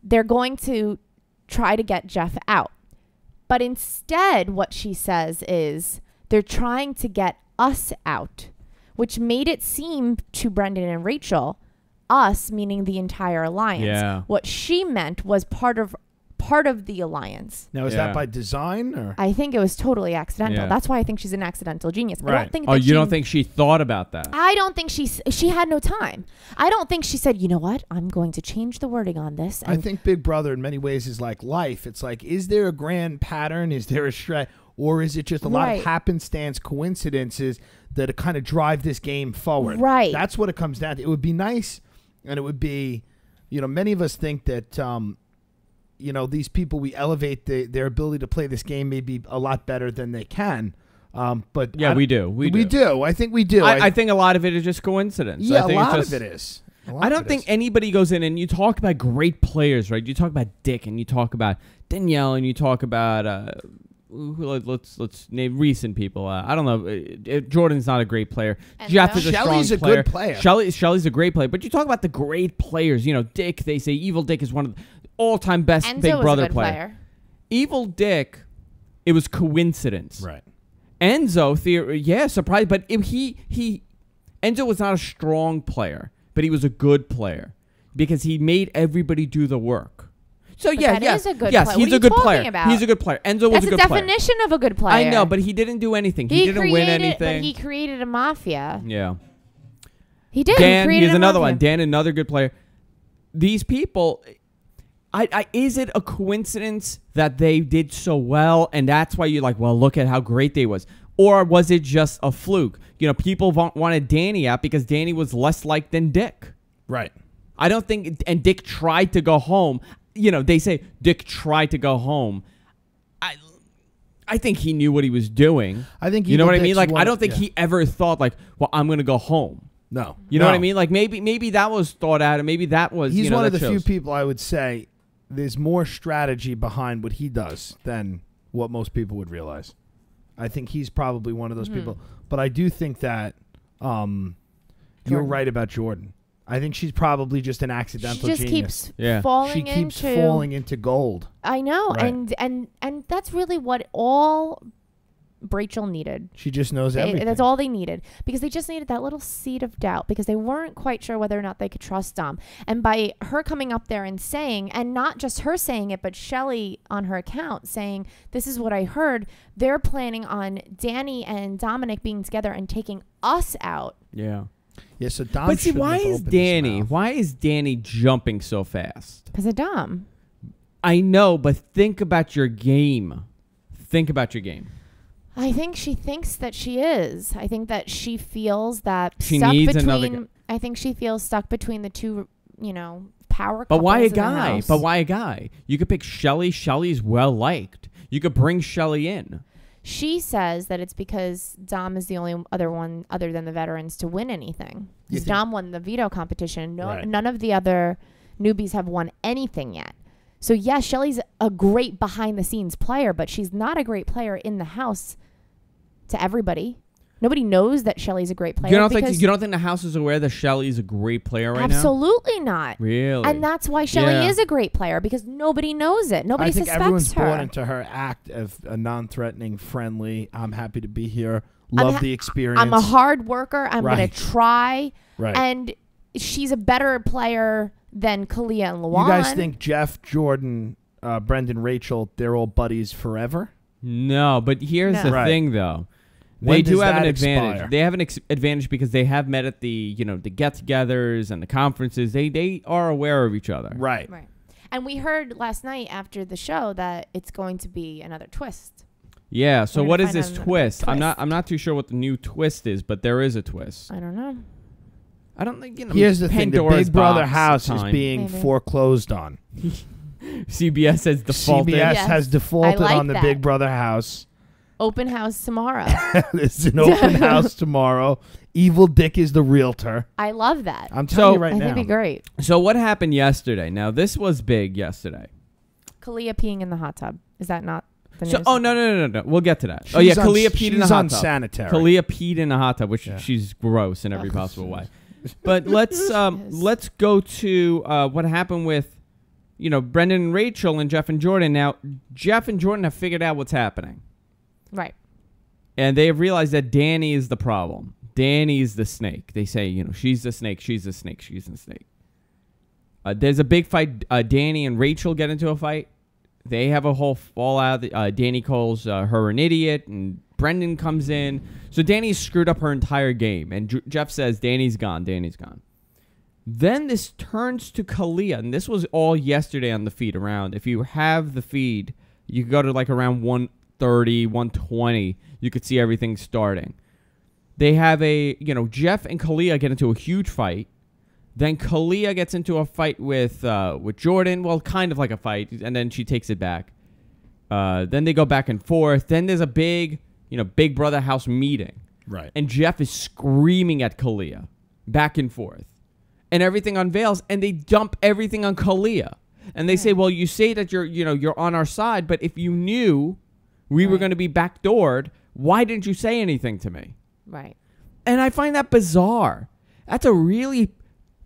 [SPEAKER 4] they're going to try to get Jeff out. But instead, what she says is they're trying to get us out, which made it seem to Brendon and Rachel, us meaning the entire alliance.
[SPEAKER 1] Yeah.
[SPEAKER 4] What she meant was part of the alliance.
[SPEAKER 3] Now, is that by design? Or?
[SPEAKER 4] I think it was totally accidental.
[SPEAKER 1] Yeah.
[SPEAKER 4] That's why I think she's an accidental genius.
[SPEAKER 3] Right.
[SPEAKER 4] I don't think
[SPEAKER 1] you don't think she thought about that?
[SPEAKER 4] I don't think she had no time. I don't think she said, you know what, I'm going to change the wording on this.
[SPEAKER 3] I think Big Brother in many ways is like life. It's like, is there a grand pattern? Is there a strat? Or is it just a lot of happenstance, coincidences that kind of drive this game forward?
[SPEAKER 4] Right.
[SPEAKER 3] That's what it comes down to. It would be nice, and it would be, many of us think that, these people, we elevate their ability to play this game maybe a lot better than they can. But
[SPEAKER 1] yeah, we do. We do.
[SPEAKER 3] I think we do.
[SPEAKER 1] I think a lot of it is just coincidence.
[SPEAKER 3] Yeah,
[SPEAKER 1] I think
[SPEAKER 3] a lot of it is.
[SPEAKER 1] I don't think anybody goes in and you talk about great players, right? You talk about Dick and you talk about Daniele and you talk about let's name recent people. I don't know. Jordan's not a great player. Jeff is a
[SPEAKER 3] Shelley's
[SPEAKER 1] strong player.
[SPEAKER 3] Good player.
[SPEAKER 1] Shelley's a great player. But you talk about the great players. Dick. They say Evil Dick is one of the all-time best
[SPEAKER 4] Enzo
[SPEAKER 1] Big Brother
[SPEAKER 4] was a good player.
[SPEAKER 1] Evil Dick, it was coincidence.
[SPEAKER 3] Right.
[SPEAKER 1] Enzo, surprised, but Enzo was not a strong player, but he was a good player because he made everybody do the work. So
[SPEAKER 4] Is a good player.
[SPEAKER 1] Yes,
[SPEAKER 4] What
[SPEAKER 1] he's
[SPEAKER 4] are
[SPEAKER 1] a
[SPEAKER 4] you
[SPEAKER 1] good
[SPEAKER 4] talking
[SPEAKER 1] player.
[SPEAKER 4] about?
[SPEAKER 1] He's a good player. Enzo was a good player.
[SPEAKER 4] That's the definition of a good player.
[SPEAKER 1] I know, but he didn't do anything. He didn't win anything.
[SPEAKER 4] But he created a mafia.
[SPEAKER 1] Yeah.
[SPEAKER 4] He did.
[SPEAKER 1] Dan,
[SPEAKER 4] he
[SPEAKER 1] here's another one. Dan, another good player. These people, is it a coincidence that they did so well, and that's why you're like, well, look at how great they was? Or was it just a fluke? People wanted Danny out because Danny was less liked than Dick.
[SPEAKER 3] Right.
[SPEAKER 1] I don't think, and Dick tried to go home. They say Dick tried to go home. I think he knew what he was doing.
[SPEAKER 3] I think
[SPEAKER 1] you know what I mean. Like I don't think he ever thought like, well, I'm going to go home.
[SPEAKER 3] No,
[SPEAKER 1] you know what I mean. Like maybe that was thought out, and maybe that was.
[SPEAKER 3] He's one of the few people I would say there's more strategy behind what he does than what most people would realize. I think he's probably one of those people. But I do think that you're right about Jordan. I think she's probably just an accidental genius.
[SPEAKER 4] She just keeps falling
[SPEAKER 3] into gold.
[SPEAKER 4] I know, right. and that's really what all Rachel needed.
[SPEAKER 3] She just knows everything.
[SPEAKER 4] That's all they needed, because they just needed that little seed of doubt, because they weren't quite sure whether or not they could trust Dom. And by her coming up there and saying, and not just her saying it, but Shelly on her account saying, this is what I heard, they're planning on Danny and Dominic being together and taking us out.
[SPEAKER 1] Yeah.
[SPEAKER 3] Yeah, so Dom
[SPEAKER 1] But see, why
[SPEAKER 3] shouldn't have
[SPEAKER 1] is
[SPEAKER 3] opened his
[SPEAKER 1] Danny?
[SPEAKER 3] mouth.
[SPEAKER 1] Why is Danny jumping so fast?
[SPEAKER 4] Because of Dom.
[SPEAKER 1] I know, but think about your game. Think about your game.
[SPEAKER 4] I think she thinks that she is. I think that she feels that
[SPEAKER 1] She needs another
[SPEAKER 4] between. I think she feels stuck between the two, power.
[SPEAKER 1] But why a
[SPEAKER 4] couples in the
[SPEAKER 1] guy?
[SPEAKER 4] house.
[SPEAKER 1] But why a guy? You could pick Shelly. Shelly's well liked. You could bring Shelly in.
[SPEAKER 4] She says that it's because Dom is the only other one other than the veterans to win anything.
[SPEAKER 3] You
[SPEAKER 4] Because
[SPEAKER 3] think-
[SPEAKER 4] Dom won the veto competition.
[SPEAKER 3] Right.
[SPEAKER 4] None of the other newbies have won anything yet. So yes, Shelly's a great behind the scenes player, but she's not a great player in the house to everybody. Nobody knows that Shelly's a great player.
[SPEAKER 1] You don't
[SPEAKER 4] because
[SPEAKER 1] think the house is aware that Shelly's a great player right
[SPEAKER 4] absolutely not.
[SPEAKER 1] Really?
[SPEAKER 4] And that's why Shelly
[SPEAKER 1] Yeah.
[SPEAKER 4] is a great player, because nobody knows it. Nobody
[SPEAKER 3] I think
[SPEAKER 4] suspects
[SPEAKER 3] everyone's
[SPEAKER 4] her.
[SPEAKER 3] bought into her act of a non-threatening, friendly. I'm happy to be here.
[SPEAKER 4] I'm
[SPEAKER 3] Love
[SPEAKER 4] ha-
[SPEAKER 3] the experience.
[SPEAKER 4] I'm a hard worker. I'm
[SPEAKER 3] Right.
[SPEAKER 4] going to try.
[SPEAKER 3] Right.
[SPEAKER 4] And she's a better player than Kalia and Luan.
[SPEAKER 3] You guys think Jeff, Jordan, Brendon, Rachel, they're all buddies forever?
[SPEAKER 1] No, but here's
[SPEAKER 4] No.
[SPEAKER 1] the
[SPEAKER 3] Right.
[SPEAKER 1] thing, though.
[SPEAKER 3] When
[SPEAKER 1] They do
[SPEAKER 3] does
[SPEAKER 1] have an
[SPEAKER 3] that
[SPEAKER 1] advantage.
[SPEAKER 3] expire?
[SPEAKER 1] They have an advantage because they have met at the the get-togethers and the conferences. They are aware of each other.
[SPEAKER 3] Right.
[SPEAKER 4] Right. And we heard last night after the show that it's going to be another twist.
[SPEAKER 1] Yeah. So
[SPEAKER 4] We're
[SPEAKER 1] what
[SPEAKER 4] gonna
[SPEAKER 1] is
[SPEAKER 4] find
[SPEAKER 1] this
[SPEAKER 4] out another
[SPEAKER 1] twist? I'm
[SPEAKER 4] twist.
[SPEAKER 1] not too sure what the new twist is, but there is a twist.
[SPEAKER 4] I don't know.
[SPEAKER 1] I don't think
[SPEAKER 3] Here's the thing: the
[SPEAKER 1] Pandora's
[SPEAKER 3] Big Brother
[SPEAKER 1] box
[SPEAKER 3] house is
[SPEAKER 1] time.
[SPEAKER 3] being
[SPEAKER 4] Maybe.
[SPEAKER 3] foreclosed on.
[SPEAKER 1] CBS has defaulted.
[SPEAKER 3] CBS
[SPEAKER 4] Yes.
[SPEAKER 3] has defaulted
[SPEAKER 4] I like
[SPEAKER 3] on the
[SPEAKER 4] that.
[SPEAKER 3] Big Brother house.
[SPEAKER 4] Open house tomorrow.
[SPEAKER 3] It's an open house tomorrow. Evil Dick is the realtor.
[SPEAKER 4] I love that.
[SPEAKER 3] I'm telling
[SPEAKER 1] So-
[SPEAKER 3] you right
[SPEAKER 4] I
[SPEAKER 3] now.
[SPEAKER 4] think it'd be great.
[SPEAKER 1] So what happened yesterday? Now this was big yesterday.
[SPEAKER 4] Kalia peeing in the hot tub. Is that not the
[SPEAKER 1] So
[SPEAKER 4] news?
[SPEAKER 1] no. We'll get to that.
[SPEAKER 3] She's
[SPEAKER 1] Oh yeah,
[SPEAKER 3] un-
[SPEAKER 1] Kalia peed in the
[SPEAKER 3] she's
[SPEAKER 1] hot tub.
[SPEAKER 3] unsanitary.
[SPEAKER 1] Kalia peed in a hot tub, which
[SPEAKER 3] Yeah.
[SPEAKER 1] she's gross in every
[SPEAKER 3] Ugh.
[SPEAKER 1] possible way. But let's go to what happened with Brendon and Rachel and Jeff and Jordan. Now Jeff and Jordan have figured out what's happening,
[SPEAKER 4] Right.
[SPEAKER 1] and they have realized that Danny is the problem. Danny's the snake. They say she's the snake. She's the snake. She's the snake. There's a big fight. Danny and Rachel get into a fight. They have a whole fallout. Danny calls her an idiot, and Brendon comes in. So Danny's screwed up her entire game, and Jeff says, Danny's gone. Danny's gone. Then this turns to Kalia, and this was all yesterday on the feed around. If you have the feed, you go to like around 1:30, 1:20. You could see everything starting. They have Jeff and Kalia get into a huge fight. Then Kalia gets into a fight with Jordan. Well, kind of like a fight, and then she takes it back. Then they go back and forth. Then there's a big, Big Brother house meeting.
[SPEAKER 3] Right.
[SPEAKER 1] And Jeff is screaming at Kalia, back and forth. And everything unveils, and they dump everything on Kalia. And they say, well, you say that you're on our side, but if you knew we were going to be backdoored, why didn't you say anything to me?
[SPEAKER 4] Right.
[SPEAKER 1] And I find that bizarre. That's a really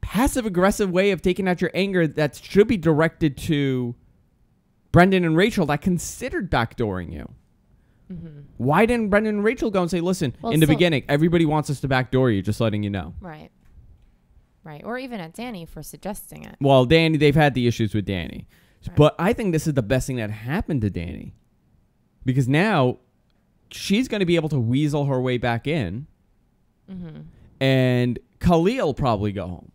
[SPEAKER 1] passive-aggressive way of taking out your anger that should be directed to Brendon and Rachel that considered backdooring you.
[SPEAKER 4] Mm-hmm.
[SPEAKER 1] Why didn't Brendon and Rachel go and say, listen,
[SPEAKER 4] Well,
[SPEAKER 1] in the
[SPEAKER 4] so-
[SPEAKER 1] beginning, everybody wants us to backdoor you, just letting you know.
[SPEAKER 4] Right. Right. Or even at Danny for suggesting it.
[SPEAKER 1] Well, Danny, they've had the issues with Danny.
[SPEAKER 4] Right.
[SPEAKER 1] But I think this is the best thing that happened to Danny. Because now she's going to be able to weasel her way back in.
[SPEAKER 4] Mm-hmm.
[SPEAKER 1] And Kalia will probably go home.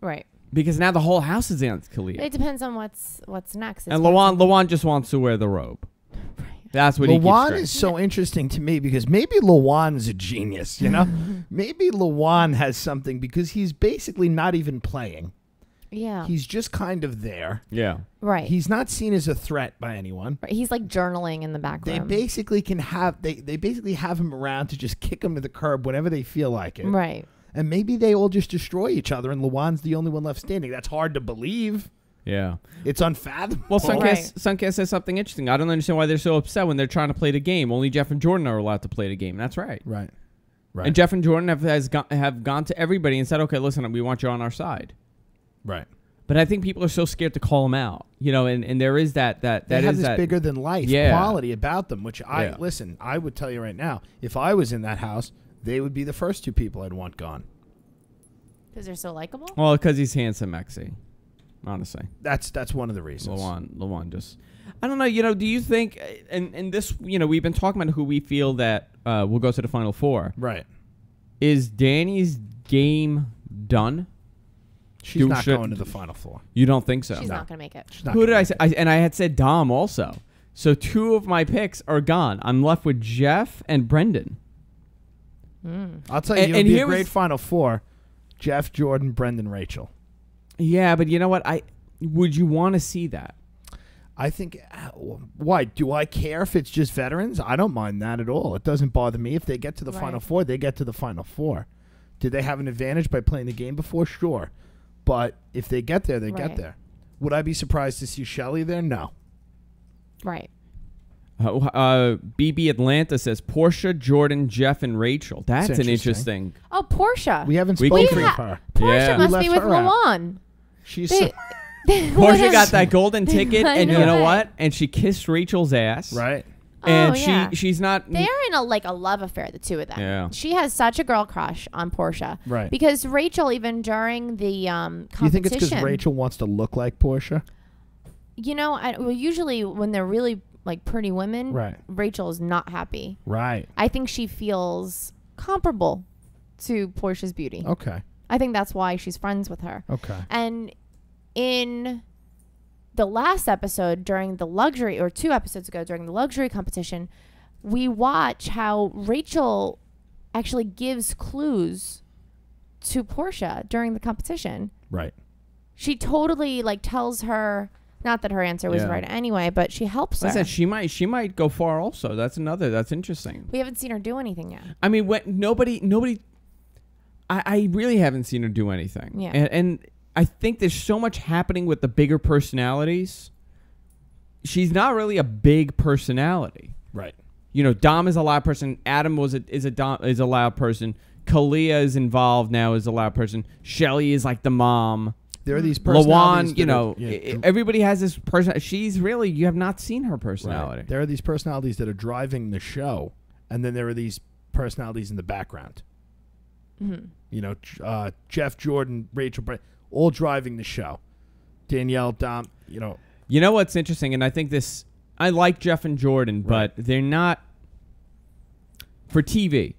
[SPEAKER 4] Right.
[SPEAKER 1] Because now the whole house is against Kalia.
[SPEAKER 4] It depends on what's next. It's
[SPEAKER 1] And
[SPEAKER 4] what's-
[SPEAKER 1] Lawan just wants to wear the robe. That's what he keeps
[SPEAKER 3] Lawan
[SPEAKER 1] stressing.
[SPEAKER 3] is so interesting to me because maybe Lawan's a genius, Maybe Lawan has something because he's basically not even playing.
[SPEAKER 4] Yeah.
[SPEAKER 3] He's just kind of there.
[SPEAKER 1] Yeah.
[SPEAKER 4] Right.
[SPEAKER 3] He's not seen as a threat by anyone.
[SPEAKER 4] Right. He's like journaling in the back
[SPEAKER 3] They
[SPEAKER 4] room.
[SPEAKER 3] basically can have they basically have him around to just kick him to the curb whenever they feel like it.
[SPEAKER 4] Right.
[SPEAKER 3] And maybe they all just destroy each other and Lawan's the only one left standing. That's hard to believe.
[SPEAKER 1] Yeah.
[SPEAKER 3] It's unfathomable.
[SPEAKER 1] Well,
[SPEAKER 4] Right.
[SPEAKER 1] Suncast says something interesting. I don't understand why they're so upset when they're trying to play the game. Only Jeff and Jordan are allowed to play the game. That's right.
[SPEAKER 3] Right. Right.
[SPEAKER 1] And Jeff and Jordan have gone to everybody and said, okay, listen, we want you on our side.
[SPEAKER 3] Right.
[SPEAKER 1] But I think people are so scared to call them out, and there is that
[SPEAKER 3] they have this bigger than life quality about them, which listen, I would tell you right now, if I was in that house, they would be the first 2 people I'd want gone.
[SPEAKER 4] Because they're so likable?
[SPEAKER 1] Well, because he's handsome, Mexi. Honestly.
[SPEAKER 3] That's one of the reasons.
[SPEAKER 1] Lawan just... I don't know, do you think... And this, we've been talking about who we feel that will go to the Final Four.
[SPEAKER 3] Right.
[SPEAKER 1] Is Danny's game done?
[SPEAKER 3] She's not going to the Final Four.
[SPEAKER 1] You don't think so?
[SPEAKER 4] She's not going to make it.
[SPEAKER 1] Who did I say? And I had said Dom also. So 2 of my picks are gone. I'm left with Jeff and Brendon.
[SPEAKER 3] I'll tell you, it'll be a great Final Four. Jeff, Jordan, Brendon, Rachel.
[SPEAKER 1] Yeah, but you know what? Would you want to see that?
[SPEAKER 3] I think, why? Do I care if it's just veterans? I don't mind that at all. It doesn't bother me. If they get to the Final Four, they get to the Final Four. Did they have an advantage by playing the game before? Sure. But if they get there, they get there. Would I be surprised to see Shelly there? No.
[SPEAKER 4] Right.
[SPEAKER 1] BB Atlanta says Portia, Jordan, Jeff, and Rachel. That's an interesting.
[SPEAKER 4] Oh, Portia.
[SPEAKER 3] We haven't spoken of her.
[SPEAKER 4] Portia must be with Lawan.
[SPEAKER 3] She's
[SPEAKER 1] Portia got that golden ticket, and you know what? And she kissed Rachel's ass.
[SPEAKER 3] Right.
[SPEAKER 1] And she's not.
[SPEAKER 4] They're in a love affair, the 2 of them.
[SPEAKER 1] Yeah.
[SPEAKER 4] She has such a girl crush on Portia.
[SPEAKER 3] Right.
[SPEAKER 4] Because Rachel, even during the competition.
[SPEAKER 3] Do you think it's because Rachel wants to look like Portia?
[SPEAKER 4] Usually when they're really pretty women,
[SPEAKER 3] right,
[SPEAKER 4] Rachel is not happy.
[SPEAKER 3] Right.
[SPEAKER 4] I think she feels comparable to Portia's beauty.
[SPEAKER 3] Okay.
[SPEAKER 4] I think that's why she's friends with her.
[SPEAKER 3] Okay.
[SPEAKER 4] And in the last episode during the luxury, or 2 episodes ago during the luxury competition, we watch how Rachel actually gives clues to Portia during the competition.
[SPEAKER 3] Right.
[SPEAKER 4] She totally tells her, not that her answer was right anyway, but she helps her.
[SPEAKER 1] I said she might go far also. That's interesting.
[SPEAKER 4] We haven't seen her do anything yet.
[SPEAKER 1] I mean, nobody. I really haven't seen her do anything.
[SPEAKER 4] Yeah.
[SPEAKER 1] And I think there's so much happening with the bigger personalities. She's not really a big personality.
[SPEAKER 3] Right.
[SPEAKER 1] Dom is a loud person. Adam is a loud person. Kalia is involved now as a loud person. Shelly is like the mom.
[SPEAKER 3] There are these personalities.
[SPEAKER 1] Lawan, everybody has this person. She's really, you have not seen her personality.
[SPEAKER 3] Right. There are these personalities that are driving the show, and then there are these personalities in the background. Mm-hmm. Jeff, Jordan, Rachel, all driving the show. Danielle, Dom,
[SPEAKER 1] You know what's interesting, and I think this, I like Jeff and Jordan, but they're not, for TV,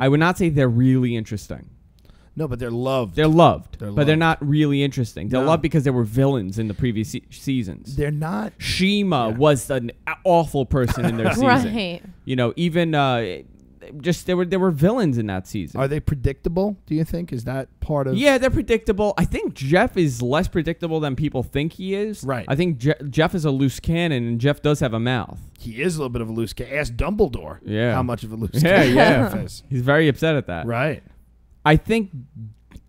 [SPEAKER 1] I would not say they're really interesting.
[SPEAKER 3] No, but they're loved.
[SPEAKER 1] They're loved, but they're not really interesting. They're loved because they were villains in the previous seasons.
[SPEAKER 3] They're not.
[SPEAKER 1] Shima was an awful person in their season.
[SPEAKER 4] Right.
[SPEAKER 1] Even there were villains in that season.
[SPEAKER 3] Are they predictable, do you think? Is that part of...
[SPEAKER 1] Yeah, they're predictable. I think Jeff is less predictable than people think he is.
[SPEAKER 3] Right.
[SPEAKER 1] I think Jeff is a loose cannon, and Jeff does have a mouth.
[SPEAKER 3] He is a little bit of a loose cannon. Ask Dumbledore how much of a loose
[SPEAKER 1] cannon
[SPEAKER 3] Jeff is.
[SPEAKER 1] He's very upset at that.
[SPEAKER 3] Right.
[SPEAKER 1] I think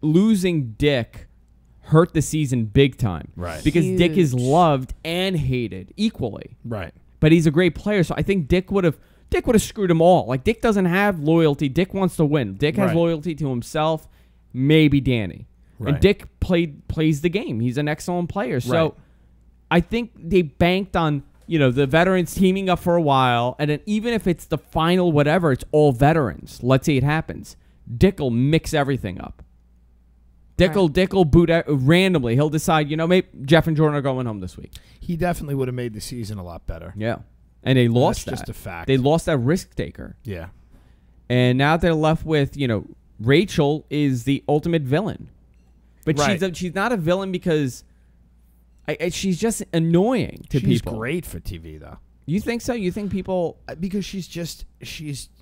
[SPEAKER 1] losing Dick hurt the season big time.
[SPEAKER 3] Right.
[SPEAKER 1] Because Dick is loved and hated equally.
[SPEAKER 3] Right.
[SPEAKER 1] But he's a great player, so I think Dick would have screwed them all. Dick doesn't have loyalty. Dick wants to win. Dick has loyalty to himself, maybe Danny. Right. And Dick plays the game. He's an excellent player. So I think they banked on, the veterans teaming up for a while, and then even if it's the final whatever, it's all veterans. Let's say it happens. Dick will mix everything up. Dick will boot out randomly. He'll decide, maybe Jeff and Jordan are going home this week.
[SPEAKER 3] He definitely would have made the season a lot better.
[SPEAKER 1] Yeah. And they lost that.
[SPEAKER 3] That's just a fact.
[SPEAKER 1] They lost that risk taker.
[SPEAKER 3] Yeah.
[SPEAKER 1] And now they're left with, Rachel is the ultimate villain. But she's not a villain because she's just annoying to people.
[SPEAKER 3] She's great for TV, though.
[SPEAKER 1] You think so? You think people...
[SPEAKER 3] Because she's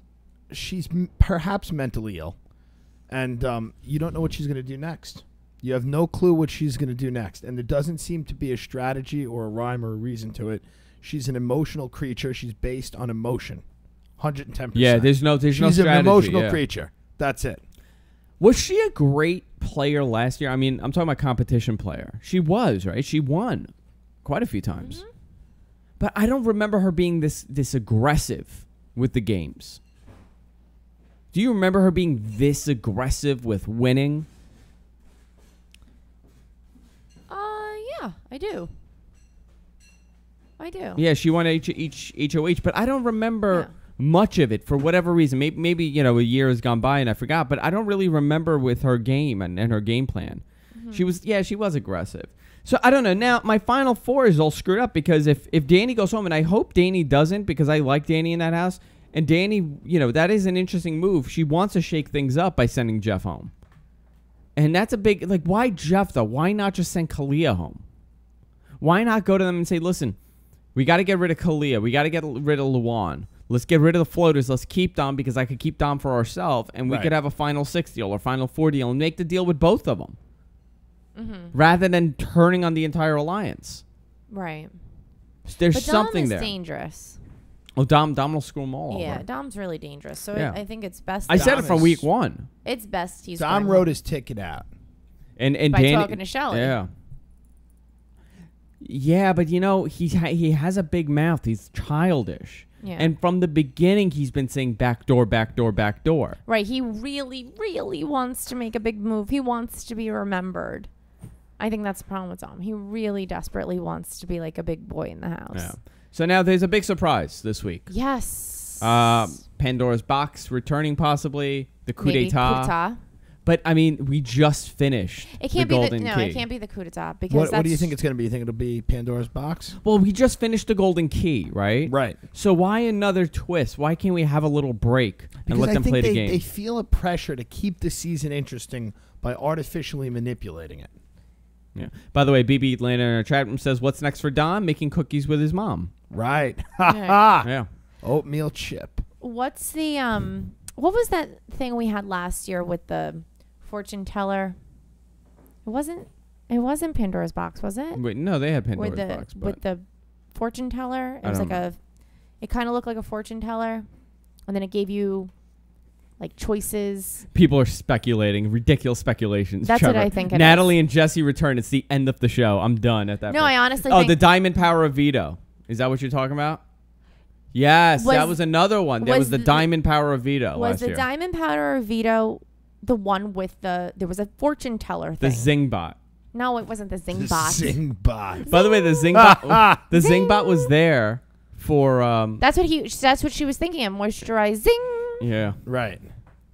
[SPEAKER 3] perhaps mentally ill. And you don't know what she's going to do next. You have no clue what she's going to do next. And there doesn't seem to be a strategy or a rhyme or a reason to it. She's an emotional creature. She's based on emotion. 110%.
[SPEAKER 1] Yeah, there's no strategy.
[SPEAKER 3] She's an emotional creature. That's it.
[SPEAKER 1] Was she a great player last year? I mean, I'm talking about competition player. She was, right? She won quite a few times. Mm-hmm. But I don't remember her being this aggressive with the games. Do you remember her being this aggressive with winning?
[SPEAKER 4] Yeah, I do.
[SPEAKER 1] Yeah, she won each HOH, but I don't remember much of it for whatever reason. Maybe a year has gone by and I forgot, but I don't really remember with her game and her game plan. Mm-hmm. She was aggressive. So I don't know. Now my final four is all screwed up because if Danny goes home, and I hope Danny doesn't because I like Danny in that house, and Danny, that is an interesting move. She wants to shake things up by sending Jeff home. And that's a big, why Jeff though? Why not just send Kalia home? Why not go to them and say, listen, we got to get rid of Kalia. We got to get rid of Luan. Let's get rid of the floaters. Let's keep Dom because I could keep Dom for ourselves, and we could have a final 6 deal or final 4 deal and make the deal with both of them. Mm-hmm. Rather than turning on the entire alliance.
[SPEAKER 4] Right.
[SPEAKER 1] There's something there.
[SPEAKER 4] Dom is dangerous.
[SPEAKER 1] Oh, Dom will screw them all over.
[SPEAKER 4] Yeah, Dom's really dangerous. So I think it's best.
[SPEAKER 1] I said it from week 1.
[SPEAKER 4] It's best he's
[SPEAKER 3] Dom wrote his ticket out.
[SPEAKER 1] And
[SPEAKER 4] by
[SPEAKER 1] Danny,
[SPEAKER 4] talking to Shelly.
[SPEAKER 1] Yeah. Yeah, but he has a big mouth. He's childish. Yeah. And from the beginning, he's been saying back door, back door, back door.
[SPEAKER 4] Right. He really, really wants to make a big move. He wants to be remembered. I think that's the problem with Dom. He really desperately wants to be like a big boy in the house.
[SPEAKER 1] Yeah. So now there's a big surprise this week.
[SPEAKER 4] Yes.
[SPEAKER 1] Pandora's box returning possibly. The coup d'etat. But I mean, we just finished.
[SPEAKER 4] It can't
[SPEAKER 1] the
[SPEAKER 4] be
[SPEAKER 1] golden key.
[SPEAKER 4] It can't be the coup d'etat because
[SPEAKER 3] what do you think it's going to be? You think it'll be Pandora's box?
[SPEAKER 1] Well, we just finished the golden key, right?
[SPEAKER 3] Right.
[SPEAKER 1] So why another twist? Why can't we have a little break and let them play the game?
[SPEAKER 3] They feel a pressure to keep the season interesting by artificially manipulating it.
[SPEAKER 1] Yeah. By the way, BB Atlanta in our chat room says, "What's next for Don? Making cookies with his mom."
[SPEAKER 3] Right. Yeah. Oatmeal chip.
[SPEAKER 4] What's the what was that thing we had last year with the fortune teller? It wasn't Pandora's box, was it?
[SPEAKER 1] Wait, no, they had Pandora's box.
[SPEAKER 4] With the fortune teller, it was it kind of looked like a fortune teller, and then it gave you like choices.
[SPEAKER 1] People are speculating, ridiculous speculations.
[SPEAKER 4] That's
[SPEAKER 1] Trevor.
[SPEAKER 4] What I think.
[SPEAKER 1] Natalie and Jesse return. It's the end of the show. I'm done at that.
[SPEAKER 4] No,
[SPEAKER 1] point.
[SPEAKER 4] I honestly.
[SPEAKER 1] think the diamond power of veto. Is that what you're talking about? Yes, that was another one. That was the diamond power of veto.
[SPEAKER 4] Was the diamond power of veto the one with there was a fortune teller thing?
[SPEAKER 1] The Zingbot.
[SPEAKER 4] No, it wasn't the Zingbot.
[SPEAKER 3] Zingbot.
[SPEAKER 1] By the way, the Zingbot. The Zingbot was there for.
[SPEAKER 4] That's what she was thinking of. Mouisturizing.
[SPEAKER 1] Yeah.
[SPEAKER 3] Right.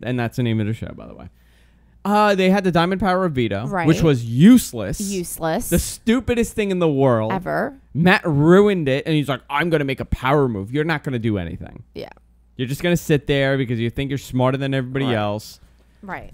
[SPEAKER 1] And that's the name of the show, by the way. They had the diamond power of veto,
[SPEAKER 4] right,
[SPEAKER 1] which was useless.
[SPEAKER 4] Useless.
[SPEAKER 1] The stupidest thing in the world.
[SPEAKER 4] Ever.
[SPEAKER 1] Matt ruined it, and he's like, I'm going to make a power move. You're not going to do anything.
[SPEAKER 4] Yeah.
[SPEAKER 1] You're just going to sit there because you think you're smarter than everybody else.
[SPEAKER 4] Right.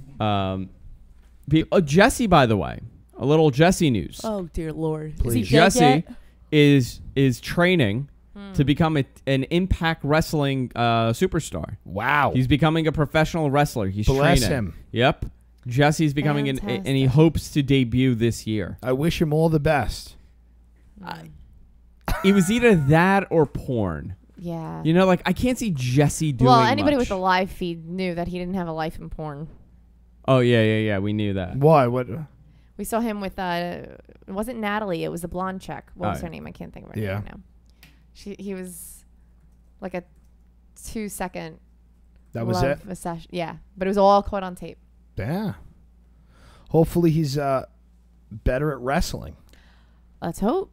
[SPEAKER 1] Jesse, by the way. A little Jesse news.
[SPEAKER 4] Oh, dear Lord.
[SPEAKER 1] Please. Jesse is training to become an Impact Wrestling superstar.
[SPEAKER 3] Wow.
[SPEAKER 1] He's becoming a professional wrestler. He's
[SPEAKER 3] Bless
[SPEAKER 1] training.
[SPEAKER 3] him.
[SPEAKER 1] Yep. Jesse's becoming and he hopes to debut this year.
[SPEAKER 3] I wish him all the best.
[SPEAKER 1] It was either that or porn.
[SPEAKER 4] Yeah.
[SPEAKER 1] I can't see Jesse doing
[SPEAKER 4] anybody
[SPEAKER 1] much.
[SPEAKER 4] with a live feed knew that he didn't have a life in porn.
[SPEAKER 1] Oh, yeah. We knew that.
[SPEAKER 3] Why? What?
[SPEAKER 4] We saw him with, it wasn't Natalie. It was the blonde chick. What was her name? I can't think of her name right now. He was like a 2-second.
[SPEAKER 3] That was it?
[SPEAKER 4] Session. Yeah. But it was all caught on tape.
[SPEAKER 3] Yeah. Hopefully he's better at wrestling.
[SPEAKER 4] Let's hope.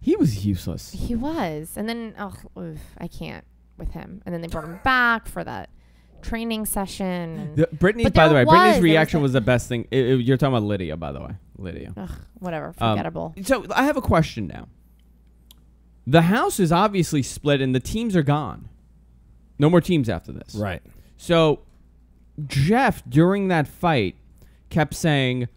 [SPEAKER 1] He was useless.
[SPEAKER 4] He was. And then, I can't with him. And then they brought him back for that training session.
[SPEAKER 1] Brittany's, by the way, Brittany's reaction was the best thing. You're talking about Lydia, by the way. Lydia.
[SPEAKER 4] Ugh, whatever. Forgettable.
[SPEAKER 1] So I have a question now. The house is obviously split and the teams are gone. No more teams after this.
[SPEAKER 3] Right.
[SPEAKER 1] So Jeff, during that fight, kept saying,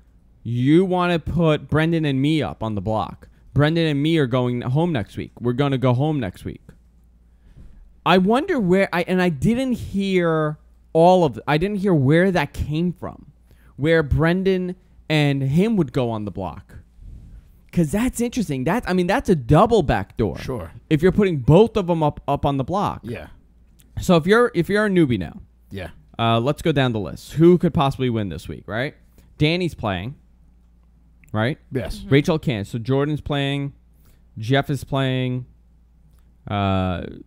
[SPEAKER 1] you want to put Brendon and me up on the block. Brendon and me are going home next week. We're going to go home next week. I wonder where, I didn't hear I didn't hear where that came from, where Brendon and him would go on the block. Because that's interesting. That's a double backdoor.
[SPEAKER 3] Sure.
[SPEAKER 1] If you're putting both of them up on the block.
[SPEAKER 3] Yeah.
[SPEAKER 1] So if you're a newbie now.
[SPEAKER 3] Yeah.
[SPEAKER 1] Let's go down the list. Who could possibly win this week, right? Danny's playing, right?
[SPEAKER 3] Yes.
[SPEAKER 4] Mm-hmm.
[SPEAKER 1] Rachel can't. So Jordan's playing. Jeff is playing. Brendon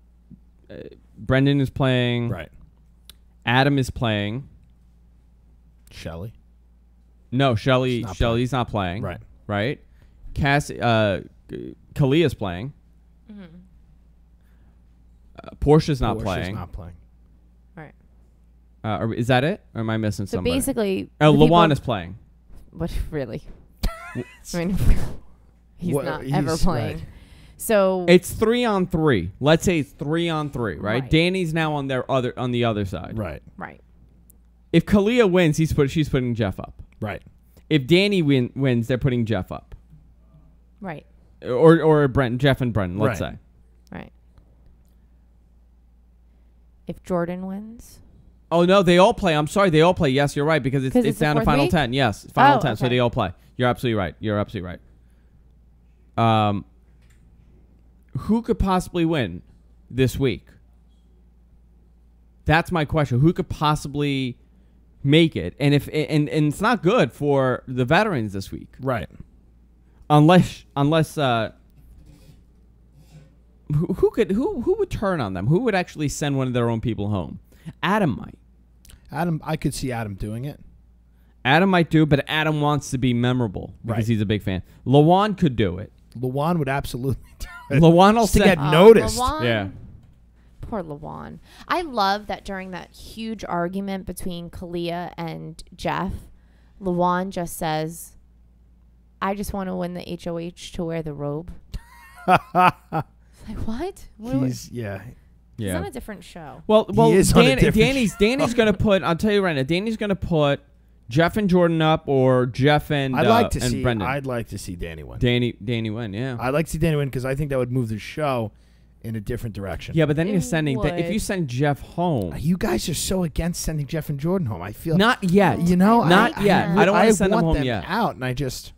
[SPEAKER 1] is playing.
[SPEAKER 3] Right.
[SPEAKER 1] Adam is playing.
[SPEAKER 3] Shelly.
[SPEAKER 1] No, Shelly's not playing.
[SPEAKER 3] Right.
[SPEAKER 1] Right. Kalia's playing. Portia's not playing.
[SPEAKER 4] Right.
[SPEAKER 1] Is that it? Or am I missing
[SPEAKER 4] So
[SPEAKER 1] somebody?
[SPEAKER 4] basically,
[SPEAKER 1] Lawan is playing.
[SPEAKER 4] What really? I mean, he's not ever playing.
[SPEAKER 3] Right.
[SPEAKER 4] So
[SPEAKER 1] It's 3-on-3. Let's say it's 3-on-3, right?
[SPEAKER 4] Right.
[SPEAKER 1] Danny's now on the other side.
[SPEAKER 3] Right.
[SPEAKER 4] right.
[SPEAKER 3] If
[SPEAKER 1] Kalia wins, she's putting Jeff up.
[SPEAKER 3] Right.
[SPEAKER 1] If Danny wins, they're putting Jeff up.
[SPEAKER 4] Right.
[SPEAKER 1] Or Jeff and Brendon, let's
[SPEAKER 3] Right.
[SPEAKER 1] say.
[SPEAKER 4] Right. If Jordan wins.
[SPEAKER 1] Oh, no, they all play. I'm sorry, they all play. Yes, you're right, because it's
[SPEAKER 4] the
[SPEAKER 1] down to
[SPEAKER 4] fourth
[SPEAKER 1] Final
[SPEAKER 4] week?
[SPEAKER 1] 10. Yes, Final 10, so
[SPEAKER 4] okay.
[SPEAKER 1] they all play. You're absolutely right. Who could possibly win this week? That's my question. Who could possibly make it? And and it's not good for the veterans this week.
[SPEAKER 3] Right.
[SPEAKER 1] Unless who would turn on them? Who would actually send one of their own people home? Adam might.
[SPEAKER 3] I could see Adam doing it.
[SPEAKER 1] Adam might do, but Adam wants to be memorable because
[SPEAKER 3] Right.
[SPEAKER 1] he's a big fan. Lawan could do it.
[SPEAKER 3] Lawan would absolutely do it.
[SPEAKER 1] Lawan will
[SPEAKER 3] Just to
[SPEAKER 1] send.
[SPEAKER 3] get noticed.
[SPEAKER 4] Lawan,
[SPEAKER 1] Yeah.
[SPEAKER 4] Poor Lawan. I love that during that huge argument between Kalia and Jeff, Lawan just says, I just want to win the HOH to wear the robe. It's like, what?
[SPEAKER 3] He's
[SPEAKER 4] He's on a different show.
[SPEAKER 1] Well,
[SPEAKER 3] is on a different
[SPEAKER 1] Danny's going to put. I'll tell you right now. Danny's going to put Jeff and Jordan up, or Jeff and
[SPEAKER 3] I'd like to
[SPEAKER 1] and
[SPEAKER 3] see.
[SPEAKER 1] Brendon.
[SPEAKER 3] I'd like to see Danny win.
[SPEAKER 1] Danny win. Yeah.
[SPEAKER 3] I'd like to see Danny win because I think that would move the show in a different direction.
[SPEAKER 1] Yeah, but then
[SPEAKER 4] It
[SPEAKER 1] you're sending. If
[SPEAKER 4] would.
[SPEAKER 1] you send Jeff home,
[SPEAKER 3] You guys are so against sending Jeff and Jordan home. I feel
[SPEAKER 1] not yet.
[SPEAKER 3] You know,
[SPEAKER 1] not yet. I don't want to send them home
[SPEAKER 3] them
[SPEAKER 1] yet.
[SPEAKER 3] out, and I just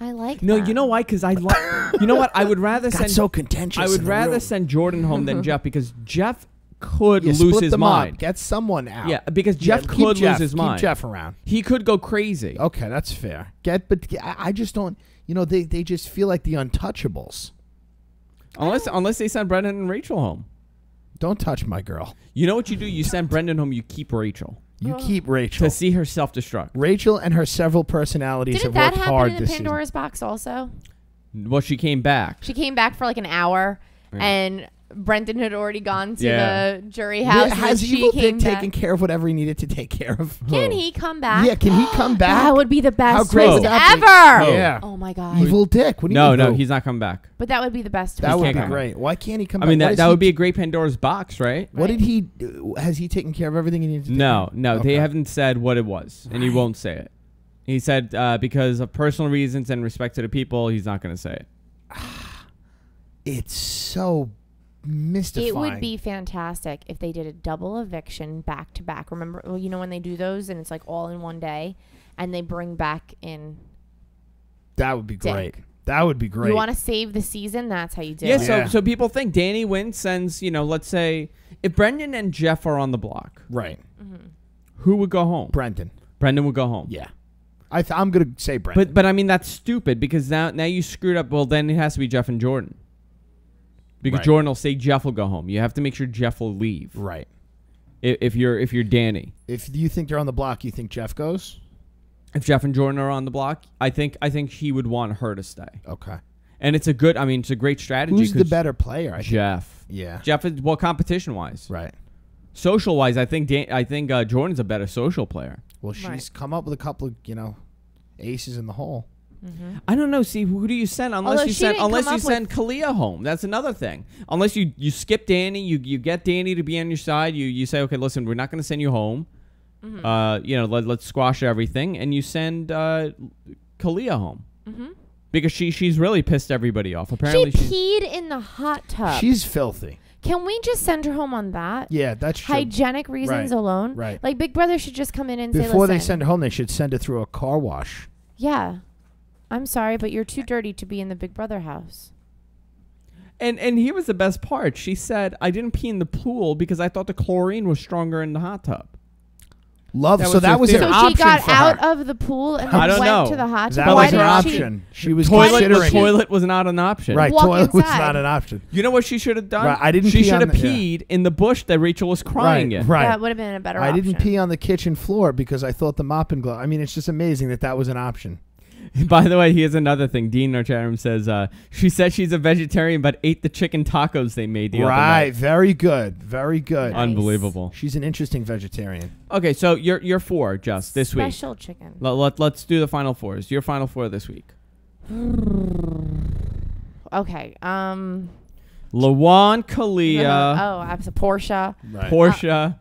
[SPEAKER 4] I like
[SPEAKER 1] No,
[SPEAKER 4] that.
[SPEAKER 1] you know why? Because I like. You know what? I would rather
[SPEAKER 3] got
[SPEAKER 1] send.
[SPEAKER 3] so contentious.
[SPEAKER 1] I would
[SPEAKER 3] in the
[SPEAKER 1] rather
[SPEAKER 3] room.
[SPEAKER 1] send Jordan home than Jeff because Jeff could
[SPEAKER 3] You
[SPEAKER 1] lose
[SPEAKER 3] split
[SPEAKER 1] his
[SPEAKER 3] them
[SPEAKER 1] mind.
[SPEAKER 3] Up. Get someone out.
[SPEAKER 1] Yeah, because
[SPEAKER 3] Yeah,
[SPEAKER 1] Jeff
[SPEAKER 3] keep
[SPEAKER 1] could
[SPEAKER 3] Jeff,
[SPEAKER 1] lose his mind.
[SPEAKER 3] Keep Jeff around.
[SPEAKER 1] He could go crazy.
[SPEAKER 3] Okay, that's fair. But I just don't. You know, they just feel like the untouchables.
[SPEAKER 1] Unless they send Brendon and Rachel home.
[SPEAKER 3] Don't touch my girl.
[SPEAKER 1] You know what you do? You send Brendon home. You keep Rachel
[SPEAKER 3] You keep Rachel.
[SPEAKER 1] to see her self-destruct.
[SPEAKER 3] Rachel and her several personalities
[SPEAKER 4] Didn't
[SPEAKER 3] have
[SPEAKER 4] that
[SPEAKER 3] worked
[SPEAKER 4] happen
[SPEAKER 3] hard
[SPEAKER 4] in the
[SPEAKER 3] this
[SPEAKER 4] Pandora's box also?
[SPEAKER 1] Well, she came back.
[SPEAKER 4] She came back for like an hour,
[SPEAKER 1] Yeah.
[SPEAKER 4] and Brendon had already gone to
[SPEAKER 1] Yeah.
[SPEAKER 4] the jury
[SPEAKER 3] season.
[SPEAKER 4] house. and
[SPEAKER 3] Has
[SPEAKER 4] she
[SPEAKER 3] Evil
[SPEAKER 4] came
[SPEAKER 3] Dick
[SPEAKER 4] back.
[SPEAKER 3] taken care of whatever he needed to take care of?
[SPEAKER 4] Can he come back?
[SPEAKER 3] Yeah, can he come back?
[SPEAKER 4] That would be the best
[SPEAKER 3] great
[SPEAKER 4] twist
[SPEAKER 3] would that be?
[SPEAKER 4] ever.
[SPEAKER 3] Yeah.
[SPEAKER 4] Oh my god.
[SPEAKER 3] Evil Dick. What do you
[SPEAKER 1] No,
[SPEAKER 3] mean,
[SPEAKER 1] no,
[SPEAKER 3] who?
[SPEAKER 1] he's not coming back.
[SPEAKER 4] But that would be the best twist.
[SPEAKER 3] That would
[SPEAKER 1] can't
[SPEAKER 3] be
[SPEAKER 1] come back.
[SPEAKER 3] great. Why can't he come
[SPEAKER 1] I
[SPEAKER 3] back?
[SPEAKER 1] mean,
[SPEAKER 3] What
[SPEAKER 1] that
[SPEAKER 3] is
[SPEAKER 1] would
[SPEAKER 3] he-
[SPEAKER 1] be a great Pandora's box, right?
[SPEAKER 3] What
[SPEAKER 4] Right.
[SPEAKER 3] did he do? Has he taken care of everything he needed to
[SPEAKER 1] No,
[SPEAKER 3] take
[SPEAKER 1] no,
[SPEAKER 3] care of?
[SPEAKER 1] they
[SPEAKER 3] Okay.
[SPEAKER 1] haven't said what it was, and he
[SPEAKER 3] Right.
[SPEAKER 1] won't say it. He said because of personal reasons and respect to the people, he's not going to say it.
[SPEAKER 3] It's so mystifying.
[SPEAKER 4] It would be fantastic if they did a double eviction back to back. Remember, well, you know when they do those and it's like all in one day, and they bring back in.
[SPEAKER 3] That would be
[SPEAKER 4] Dick.
[SPEAKER 3] great. That would be great.
[SPEAKER 4] You want to save the season? That's how you do
[SPEAKER 1] Yeah,
[SPEAKER 4] it.
[SPEAKER 3] Yeah.
[SPEAKER 1] so people think Danny wins, sends, let's say if Brendon and Jeff are on the block,
[SPEAKER 3] right.
[SPEAKER 1] who would go home?
[SPEAKER 3] Brendon.
[SPEAKER 1] Brendon would go home.
[SPEAKER 3] Yeah. I'm going to say Brendon.
[SPEAKER 1] But I mean that's stupid because now you screwed up. Well, then it has to be Jeff and Jordan. Because
[SPEAKER 3] Right.
[SPEAKER 1] Jordan will say Jeff will go home. You have to make sure Jeff will leave.
[SPEAKER 3] Right.
[SPEAKER 1] If you're Danny.
[SPEAKER 3] If you think they're on the block, you think Jeff goes?
[SPEAKER 1] If Jeff and Jordan are on the block, I think he would want her to stay.
[SPEAKER 3] Okay.
[SPEAKER 1] And it's a great strategy.
[SPEAKER 3] Who's the
[SPEAKER 1] 'cause
[SPEAKER 3] better player? I think.
[SPEAKER 1] Jeff.
[SPEAKER 3] Yeah.
[SPEAKER 1] Jeff is competition wise.
[SPEAKER 3] Right.
[SPEAKER 1] Social wise, I think Jordan's a better social player.
[SPEAKER 3] Well, she's
[SPEAKER 4] Right.
[SPEAKER 3] come up with a couple of, aces in the hole.
[SPEAKER 1] I don't know. See, who do you send?
[SPEAKER 4] Although
[SPEAKER 1] Unless you
[SPEAKER 4] she didn't come
[SPEAKER 1] send
[SPEAKER 4] up
[SPEAKER 1] Kalia home. That's another thing. Unless you skip Danny, you get Danny to be on your side. You say, okay, listen, we're not going to send you home. Let's squash everything, and you send Kalia home because she's really pissed everybody off. Apparently,
[SPEAKER 4] She peed in the hot tub.
[SPEAKER 3] She's filthy.
[SPEAKER 4] Can we just send her home on that?
[SPEAKER 3] Yeah, that's true.
[SPEAKER 4] Hygienic reasons
[SPEAKER 3] Right,
[SPEAKER 4] alone.
[SPEAKER 3] right.
[SPEAKER 4] Like Big Brother should just come in and say,
[SPEAKER 3] Before they
[SPEAKER 4] "Listen,
[SPEAKER 3] send her home, they should send her through a car wash.
[SPEAKER 4] yeah, I'm sorry, but you're too dirty to be in the Big Brother house."
[SPEAKER 1] and here was the best part. She said, "I didn't pee in the pool because I thought the chlorine was stronger in the hot tub."
[SPEAKER 3] Love.
[SPEAKER 1] That
[SPEAKER 3] So
[SPEAKER 1] was
[SPEAKER 3] that
[SPEAKER 1] her
[SPEAKER 3] was
[SPEAKER 1] theory.
[SPEAKER 3] an
[SPEAKER 4] So
[SPEAKER 3] option
[SPEAKER 4] she got
[SPEAKER 3] for
[SPEAKER 4] out
[SPEAKER 3] her.
[SPEAKER 4] of the pool and
[SPEAKER 1] I
[SPEAKER 4] then
[SPEAKER 1] don't
[SPEAKER 4] went
[SPEAKER 1] know.
[SPEAKER 4] to the hot tub.
[SPEAKER 3] That
[SPEAKER 4] Why
[SPEAKER 3] was her
[SPEAKER 4] didn't
[SPEAKER 3] option. She was
[SPEAKER 1] Toilet
[SPEAKER 3] considering.
[SPEAKER 1] toilet was not an option.
[SPEAKER 3] Right.
[SPEAKER 4] Walk
[SPEAKER 3] Toilet was
[SPEAKER 4] inside.
[SPEAKER 3] not an option.
[SPEAKER 1] You know what she should have done?
[SPEAKER 3] Right, I didn't
[SPEAKER 1] She
[SPEAKER 3] pee
[SPEAKER 1] should
[SPEAKER 3] on
[SPEAKER 1] have
[SPEAKER 3] the- yeah.
[SPEAKER 1] peed in the bush that Rachel was crying in.
[SPEAKER 3] Right.
[SPEAKER 4] That would have been a better
[SPEAKER 3] I
[SPEAKER 4] option.
[SPEAKER 3] didn't pee on the kitchen floor because I thought the mop and glove. I mean, it's just amazing that was an option.
[SPEAKER 1] By the way, here's another thing. Dean in our chat room says, she said she's a vegetarian but ate the chicken tacos they made the other night.
[SPEAKER 3] Very good. Very good.
[SPEAKER 4] Nice.
[SPEAKER 1] Unbelievable.
[SPEAKER 3] She's an interesting vegetarian.
[SPEAKER 1] Okay, so you're 4, Just, this week.
[SPEAKER 4] Special chicken.
[SPEAKER 1] Let's do the final 4s. Your final 4 this week.
[SPEAKER 4] Okay.
[SPEAKER 1] Lawan, Kalia,
[SPEAKER 4] Oh, I'm a Portia.
[SPEAKER 3] Right.
[SPEAKER 1] Portia.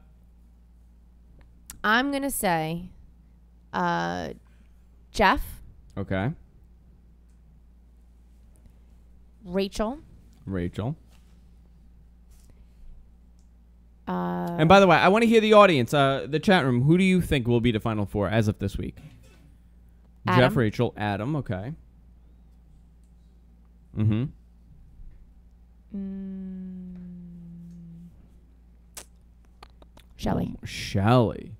[SPEAKER 4] I'm gonna say, Jeff,
[SPEAKER 1] Okay.
[SPEAKER 4] Rachel.
[SPEAKER 1] And by the way, I want to hear the audience, the chat room. Who do you think will be the final 4 as of this week?
[SPEAKER 4] Adam.
[SPEAKER 1] Jeff, Rachel, Adam. Okay. Mm-hmm.
[SPEAKER 4] Shelly.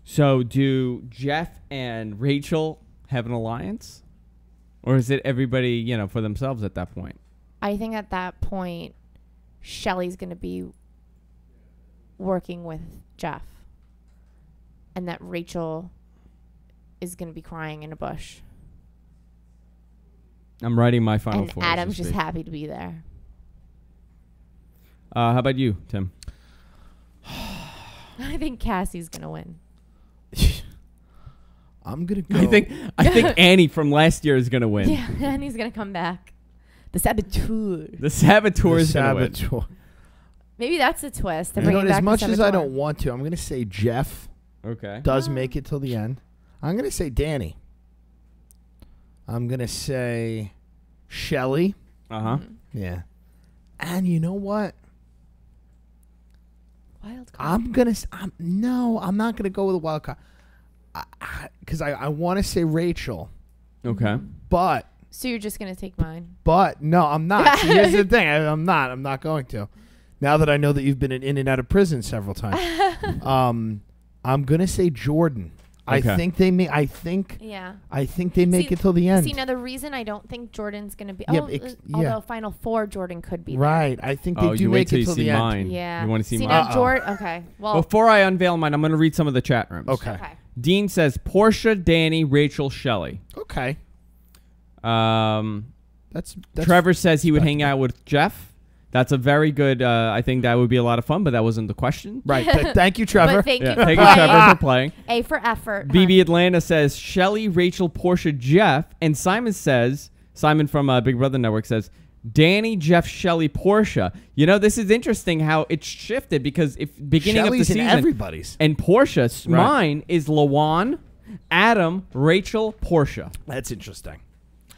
[SPEAKER 1] So do Jeff and Rachel have an alliance? Or is it everybody, for themselves at that point?
[SPEAKER 4] I think at that point, Shelly's going to be working with Jeff. And that Rachel is going to be crying in a bush.
[SPEAKER 1] I'm writing my final
[SPEAKER 4] And
[SPEAKER 1] 4.
[SPEAKER 4] Adam's just happy to be there.
[SPEAKER 1] How about you, Tim?
[SPEAKER 4] I think Cassie's going to win.
[SPEAKER 3] I'm gonna go.
[SPEAKER 1] I think Annie from last year is gonna win.
[SPEAKER 4] Yeah, and he's going to come back. The Saboteur.
[SPEAKER 1] The Saboteur is gonna win.
[SPEAKER 4] Maybe that's a twist.
[SPEAKER 3] As much as I don't want to, I'm gonna say Jeff
[SPEAKER 1] Okay.
[SPEAKER 3] does make it till the end. I'm gonna say Danny. I'm gonna say Shelly.
[SPEAKER 1] Uh-huh.
[SPEAKER 3] Yeah. And you know what?
[SPEAKER 4] Wild card.
[SPEAKER 3] I'm not gonna go with a wild card. Because I want to say Rachel.
[SPEAKER 1] Okay.
[SPEAKER 3] But
[SPEAKER 4] So you're just going to take mine?
[SPEAKER 3] But no, I'm not. See, here's the thing. I'm not going to. Now that I know that you've been in and out of prison several times, I'm gonna say Jordan.
[SPEAKER 1] Okay.
[SPEAKER 3] I think they may. I think they make it till the end.
[SPEAKER 4] See, now the reason I don't think Jordan's going to be.
[SPEAKER 3] Yeah,
[SPEAKER 4] although Final Four, Jordan could be.
[SPEAKER 3] Right. I think they do
[SPEAKER 1] you wait
[SPEAKER 3] make it
[SPEAKER 1] till
[SPEAKER 3] till
[SPEAKER 1] you see
[SPEAKER 3] the
[SPEAKER 1] mine.
[SPEAKER 3] end.
[SPEAKER 4] Yeah.
[SPEAKER 1] You want to see mine?
[SPEAKER 4] now Jordan. Okay. Well.
[SPEAKER 1] Before I unveil mine, I'm going to read some of the chat rooms.
[SPEAKER 3] Okay.
[SPEAKER 1] Dean says Portia, Danny, Rachel, Shelly.
[SPEAKER 3] Okay. That's
[SPEAKER 1] Trevor says he would hang out with Jeff. That's a very good. I think that would be a lot of fun, but that wasn't the question.
[SPEAKER 3] Right. Thank you, Trevor.
[SPEAKER 4] But thank you for
[SPEAKER 1] Thank
[SPEAKER 4] playing.
[SPEAKER 1] you, Trevor, for playing.
[SPEAKER 4] A for effort.
[SPEAKER 1] BB Atlanta says Shelly, Rachel, Portia, Jeff, and Simon from Big Brother Network says Danny, Jeff, Shelly, Portia. You know, this is interesting how it's shifted because if beginning
[SPEAKER 3] Shelly's
[SPEAKER 1] of the season,
[SPEAKER 3] in everybody's.
[SPEAKER 1] And Portia,
[SPEAKER 3] Right.
[SPEAKER 1] mine is Lawan, Adam, Rachel, Portia.
[SPEAKER 3] That's interesting.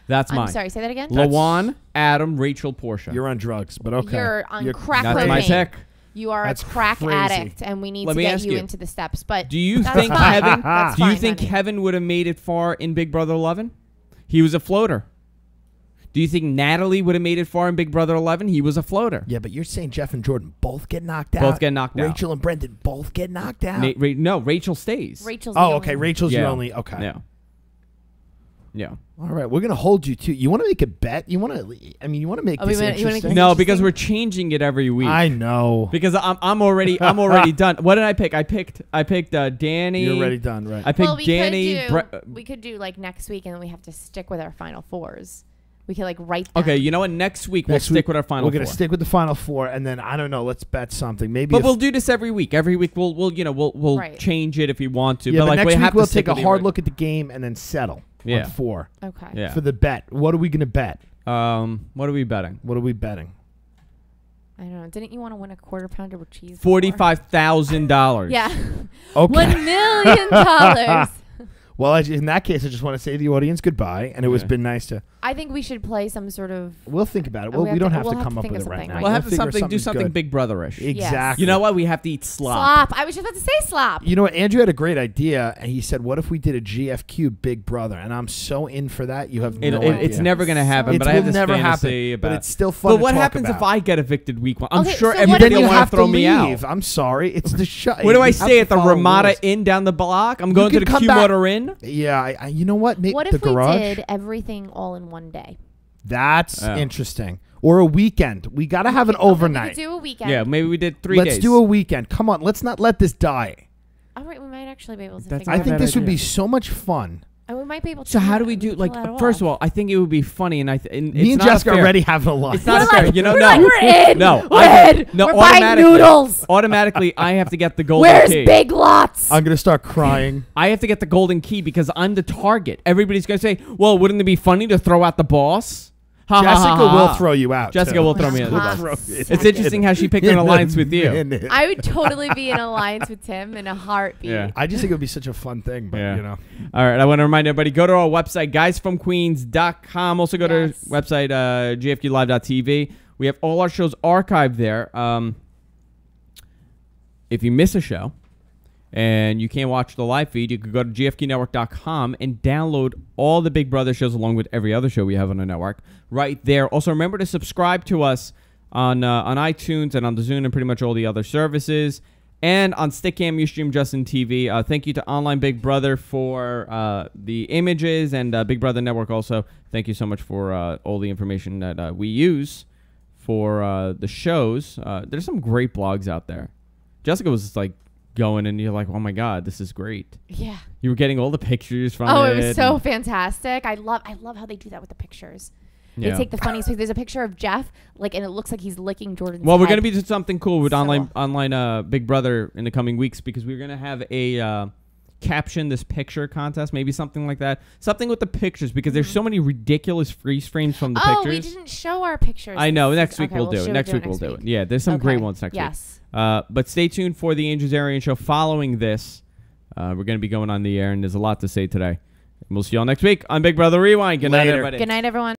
[SPEAKER 1] That's mine.
[SPEAKER 4] I'm sorry. Say that again.
[SPEAKER 1] Lawan, Adam, Rachel, Portia.
[SPEAKER 3] You're on drugs, but okay.
[SPEAKER 4] You're on crack
[SPEAKER 1] That's
[SPEAKER 4] cocaine.
[SPEAKER 1] my pick.
[SPEAKER 4] You are
[SPEAKER 3] That's
[SPEAKER 4] a crack
[SPEAKER 3] crazy.
[SPEAKER 4] addict, and we need
[SPEAKER 1] Let
[SPEAKER 4] to
[SPEAKER 1] me
[SPEAKER 4] get
[SPEAKER 1] ask
[SPEAKER 4] you
[SPEAKER 1] you,
[SPEAKER 4] into the steps. But
[SPEAKER 1] Do you
[SPEAKER 4] that's
[SPEAKER 1] think
[SPEAKER 4] fine.
[SPEAKER 1] Kevin?
[SPEAKER 4] That's
[SPEAKER 1] Do you
[SPEAKER 4] fine,
[SPEAKER 1] think
[SPEAKER 4] honey.
[SPEAKER 1] Kevin would have made it far in Big Brother 11? He was a floater. Do you think Natalie would have made it far in Big Brother 11? He was a floater.
[SPEAKER 3] Yeah, but you're saying Jeff and Jordan both get knocked out.
[SPEAKER 1] Both get knocked out.
[SPEAKER 3] Rachel and Brendon both get knocked out.
[SPEAKER 1] No, Rachel stays.
[SPEAKER 4] Rachel's
[SPEAKER 3] Oh,
[SPEAKER 4] the
[SPEAKER 3] okay.
[SPEAKER 4] only-
[SPEAKER 3] Rachel's
[SPEAKER 1] Yeah.
[SPEAKER 3] your only. Okay.
[SPEAKER 1] Yeah. Yeah.
[SPEAKER 3] All right. We're gonna hold you to. You want to make a bet? You want to? I mean, you want to make
[SPEAKER 4] Oh,
[SPEAKER 3] this
[SPEAKER 4] you wanna make
[SPEAKER 3] interesting?
[SPEAKER 4] this-
[SPEAKER 1] No,
[SPEAKER 4] Interesting.
[SPEAKER 1] because we're changing it every week.
[SPEAKER 3] I know.
[SPEAKER 1] Because I'm already done. What did I pick? I picked Danny.
[SPEAKER 3] You're already done, right?
[SPEAKER 1] I picked
[SPEAKER 4] Well, we
[SPEAKER 1] Danny.
[SPEAKER 4] we could do like next week, and then we have to stick with our Final Fours. We could like write them.
[SPEAKER 1] Okay, you know what? Next week we'll
[SPEAKER 3] Next
[SPEAKER 1] stick
[SPEAKER 3] week,
[SPEAKER 1] with our final
[SPEAKER 3] We're gonna
[SPEAKER 1] four.
[SPEAKER 3] stick with the final four, and then I don't know. Let's bet something. Maybe.
[SPEAKER 1] But
[SPEAKER 3] if-
[SPEAKER 1] we'll do this every week. Every week we'll
[SPEAKER 4] Right.
[SPEAKER 1] change it if we want to.
[SPEAKER 3] Yeah, but
[SPEAKER 1] like
[SPEAKER 3] next
[SPEAKER 1] we
[SPEAKER 3] week
[SPEAKER 1] have
[SPEAKER 3] we'll
[SPEAKER 1] to stick
[SPEAKER 3] take a
[SPEAKER 1] with the
[SPEAKER 3] hard
[SPEAKER 1] ori-
[SPEAKER 3] look at the game and then settle
[SPEAKER 1] Yeah.
[SPEAKER 3] on four
[SPEAKER 4] Okay.
[SPEAKER 1] Yeah.
[SPEAKER 3] for the bet. What are we gonna bet?
[SPEAKER 1] What are we betting?
[SPEAKER 3] What are we betting?
[SPEAKER 4] I don't know. Didn't you want to win a quarter pounder with cheese?
[SPEAKER 1] $45,000.
[SPEAKER 4] Yeah.
[SPEAKER 3] Okay.
[SPEAKER 4] $1 million.
[SPEAKER 3] Well, in that case, I just want to say to the audience goodbye, and it was
[SPEAKER 1] Yeah.
[SPEAKER 3] been nice to.
[SPEAKER 4] I think we should play some sort of.
[SPEAKER 3] We'll think about it.
[SPEAKER 4] Oh,
[SPEAKER 3] Well,
[SPEAKER 4] we
[SPEAKER 3] we
[SPEAKER 4] have
[SPEAKER 3] don't
[SPEAKER 4] to-
[SPEAKER 3] have
[SPEAKER 4] we'll
[SPEAKER 3] to
[SPEAKER 4] have
[SPEAKER 3] come
[SPEAKER 4] to
[SPEAKER 3] up
[SPEAKER 4] think
[SPEAKER 3] with
[SPEAKER 4] of
[SPEAKER 3] it right
[SPEAKER 4] something,
[SPEAKER 3] now.
[SPEAKER 4] right?
[SPEAKER 1] We'll have to
[SPEAKER 3] figure
[SPEAKER 1] do something
[SPEAKER 3] good.
[SPEAKER 1] Big Brotherish.
[SPEAKER 3] Exactly.
[SPEAKER 1] You know what? We have to eat slop.
[SPEAKER 4] Slop. I was just about to say slop.
[SPEAKER 3] You know what? Andrew had a great idea, and he said, "What if we did a GFQ Big Brother?" And I'm so in for that. You have no idea.
[SPEAKER 1] It's never going to happen,
[SPEAKER 3] It
[SPEAKER 1] but I
[SPEAKER 3] will
[SPEAKER 1] have this
[SPEAKER 3] never
[SPEAKER 1] fantasy
[SPEAKER 3] happen.
[SPEAKER 1] about
[SPEAKER 3] But it's still fun.
[SPEAKER 1] But
[SPEAKER 3] to
[SPEAKER 1] what
[SPEAKER 3] talk
[SPEAKER 1] happens
[SPEAKER 3] about.
[SPEAKER 1] if I get evicted week one? I'm
[SPEAKER 4] Okay,
[SPEAKER 1] sure
[SPEAKER 4] so what
[SPEAKER 1] everybody
[SPEAKER 3] Then
[SPEAKER 1] will
[SPEAKER 3] you
[SPEAKER 1] want
[SPEAKER 3] have
[SPEAKER 1] to throw
[SPEAKER 3] to
[SPEAKER 1] me
[SPEAKER 3] leave.
[SPEAKER 1] out.
[SPEAKER 3] I'm sorry. It's the show.
[SPEAKER 1] What do I
[SPEAKER 3] You
[SPEAKER 1] stay
[SPEAKER 3] have
[SPEAKER 1] at
[SPEAKER 3] to
[SPEAKER 1] the
[SPEAKER 3] follow
[SPEAKER 1] Ramada
[SPEAKER 3] rules.
[SPEAKER 1] Inn down the block? I'm going to
[SPEAKER 3] could
[SPEAKER 1] the
[SPEAKER 3] come
[SPEAKER 1] Q
[SPEAKER 3] back-
[SPEAKER 1] Motor Inn.
[SPEAKER 3] Yeah, you know what?
[SPEAKER 4] What
[SPEAKER 3] the
[SPEAKER 4] if we
[SPEAKER 3] garage.
[SPEAKER 4] did everything all in one day?
[SPEAKER 3] That's
[SPEAKER 1] Oh.
[SPEAKER 3] interesting. Or a weekend. We got to have an
[SPEAKER 4] Okay,
[SPEAKER 3] overnight.
[SPEAKER 4] We could do a weekend.
[SPEAKER 1] Yeah, maybe we did 3 days.
[SPEAKER 3] Let's do a weekend. Come on, let's not let this die.
[SPEAKER 4] All right, we might actually be able to
[SPEAKER 1] That's
[SPEAKER 4] figure
[SPEAKER 3] I
[SPEAKER 4] it
[SPEAKER 3] think
[SPEAKER 4] out.
[SPEAKER 3] this would
[SPEAKER 1] idea.
[SPEAKER 3] be so much fun
[SPEAKER 4] And we might be able to.
[SPEAKER 1] So how do we do? Like, first of all, I think it would be funny, and
[SPEAKER 3] me and Jessica already have a lot.
[SPEAKER 1] It's not fair. You know,
[SPEAKER 4] we're
[SPEAKER 1] no,
[SPEAKER 4] like, we're in.
[SPEAKER 1] no,
[SPEAKER 4] We're in.
[SPEAKER 1] no.
[SPEAKER 4] We're buying noodles.
[SPEAKER 1] Automatically, I have to get the golden
[SPEAKER 4] Where's
[SPEAKER 1] key.
[SPEAKER 4] Big Lots?
[SPEAKER 3] I'm gonna start crying.
[SPEAKER 1] I have to get the golden key because I'm the target. Everybody's gonna say, "Well, wouldn't it be funny to throw out the boss?" Ha,
[SPEAKER 3] Jessica
[SPEAKER 1] ha, ha, ha.
[SPEAKER 3] will throw you out.
[SPEAKER 1] Jessica
[SPEAKER 3] too.
[SPEAKER 1] will throw me out.
[SPEAKER 4] Huh.
[SPEAKER 1] It's interesting how she picked an alliance with you.
[SPEAKER 4] I would totally be in alliance with Tim in a heartbeat.
[SPEAKER 1] Yeah.
[SPEAKER 3] I just think it would be such a fun thing, but
[SPEAKER 1] Yeah.
[SPEAKER 3] you know.
[SPEAKER 1] All right, I want to remind everybody, go to our website, guysfromqueens.com. Also go to our website, gfqlive.tv. We have all our shows archived there. If you miss a show and you can't watch the live feed, you can go to gfqnetwork.com and download all the Big Brother shows along with every other show we have on the network right there. Also, remember to subscribe to us on iTunes and on the Zune and pretty much all the other services. And on Stickam, Ustream, Justin TV. Thank you to Online Big Brother for the images, and Big Brother Network also. Thank you so much for all the information that we use for the shows. There's some great blogs out there. Jessica was just like going, and you're like, oh my God, this is great.
[SPEAKER 4] Yeah.
[SPEAKER 1] You were getting all the pictures from it.
[SPEAKER 4] Oh, it was so fantastic. I love how they do that with the pictures.
[SPEAKER 1] Yeah.
[SPEAKER 4] They take the funniest picture. There's a picture of Jeff, and it looks like he's licking Jordan's
[SPEAKER 1] Well, we're
[SPEAKER 4] head.
[SPEAKER 1] going to be doing something cool with online Big Brother in the coming weeks, because we're going to have a caption this picture contest, maybe something like that. Something with the pictures, because there's so many ridiculous freeze frames from the pictures.
[SPEAKER 4] Oh, we didn't show our pictures.
[SPEAKER 1] I know. Next week we'll do it. Next week we'll do it. Yeah, there's some great ones next week.
[SPEAKER 4] Yes.
[SPEAKER 1] But stay tuned for the Angels Arian show following this. We're going to be going on the air, and there's a lot to say today. And we'll see y'all next week on Big Brother Rewind. Good night, everybody.
[SPEAKER 4] Good night, everyone.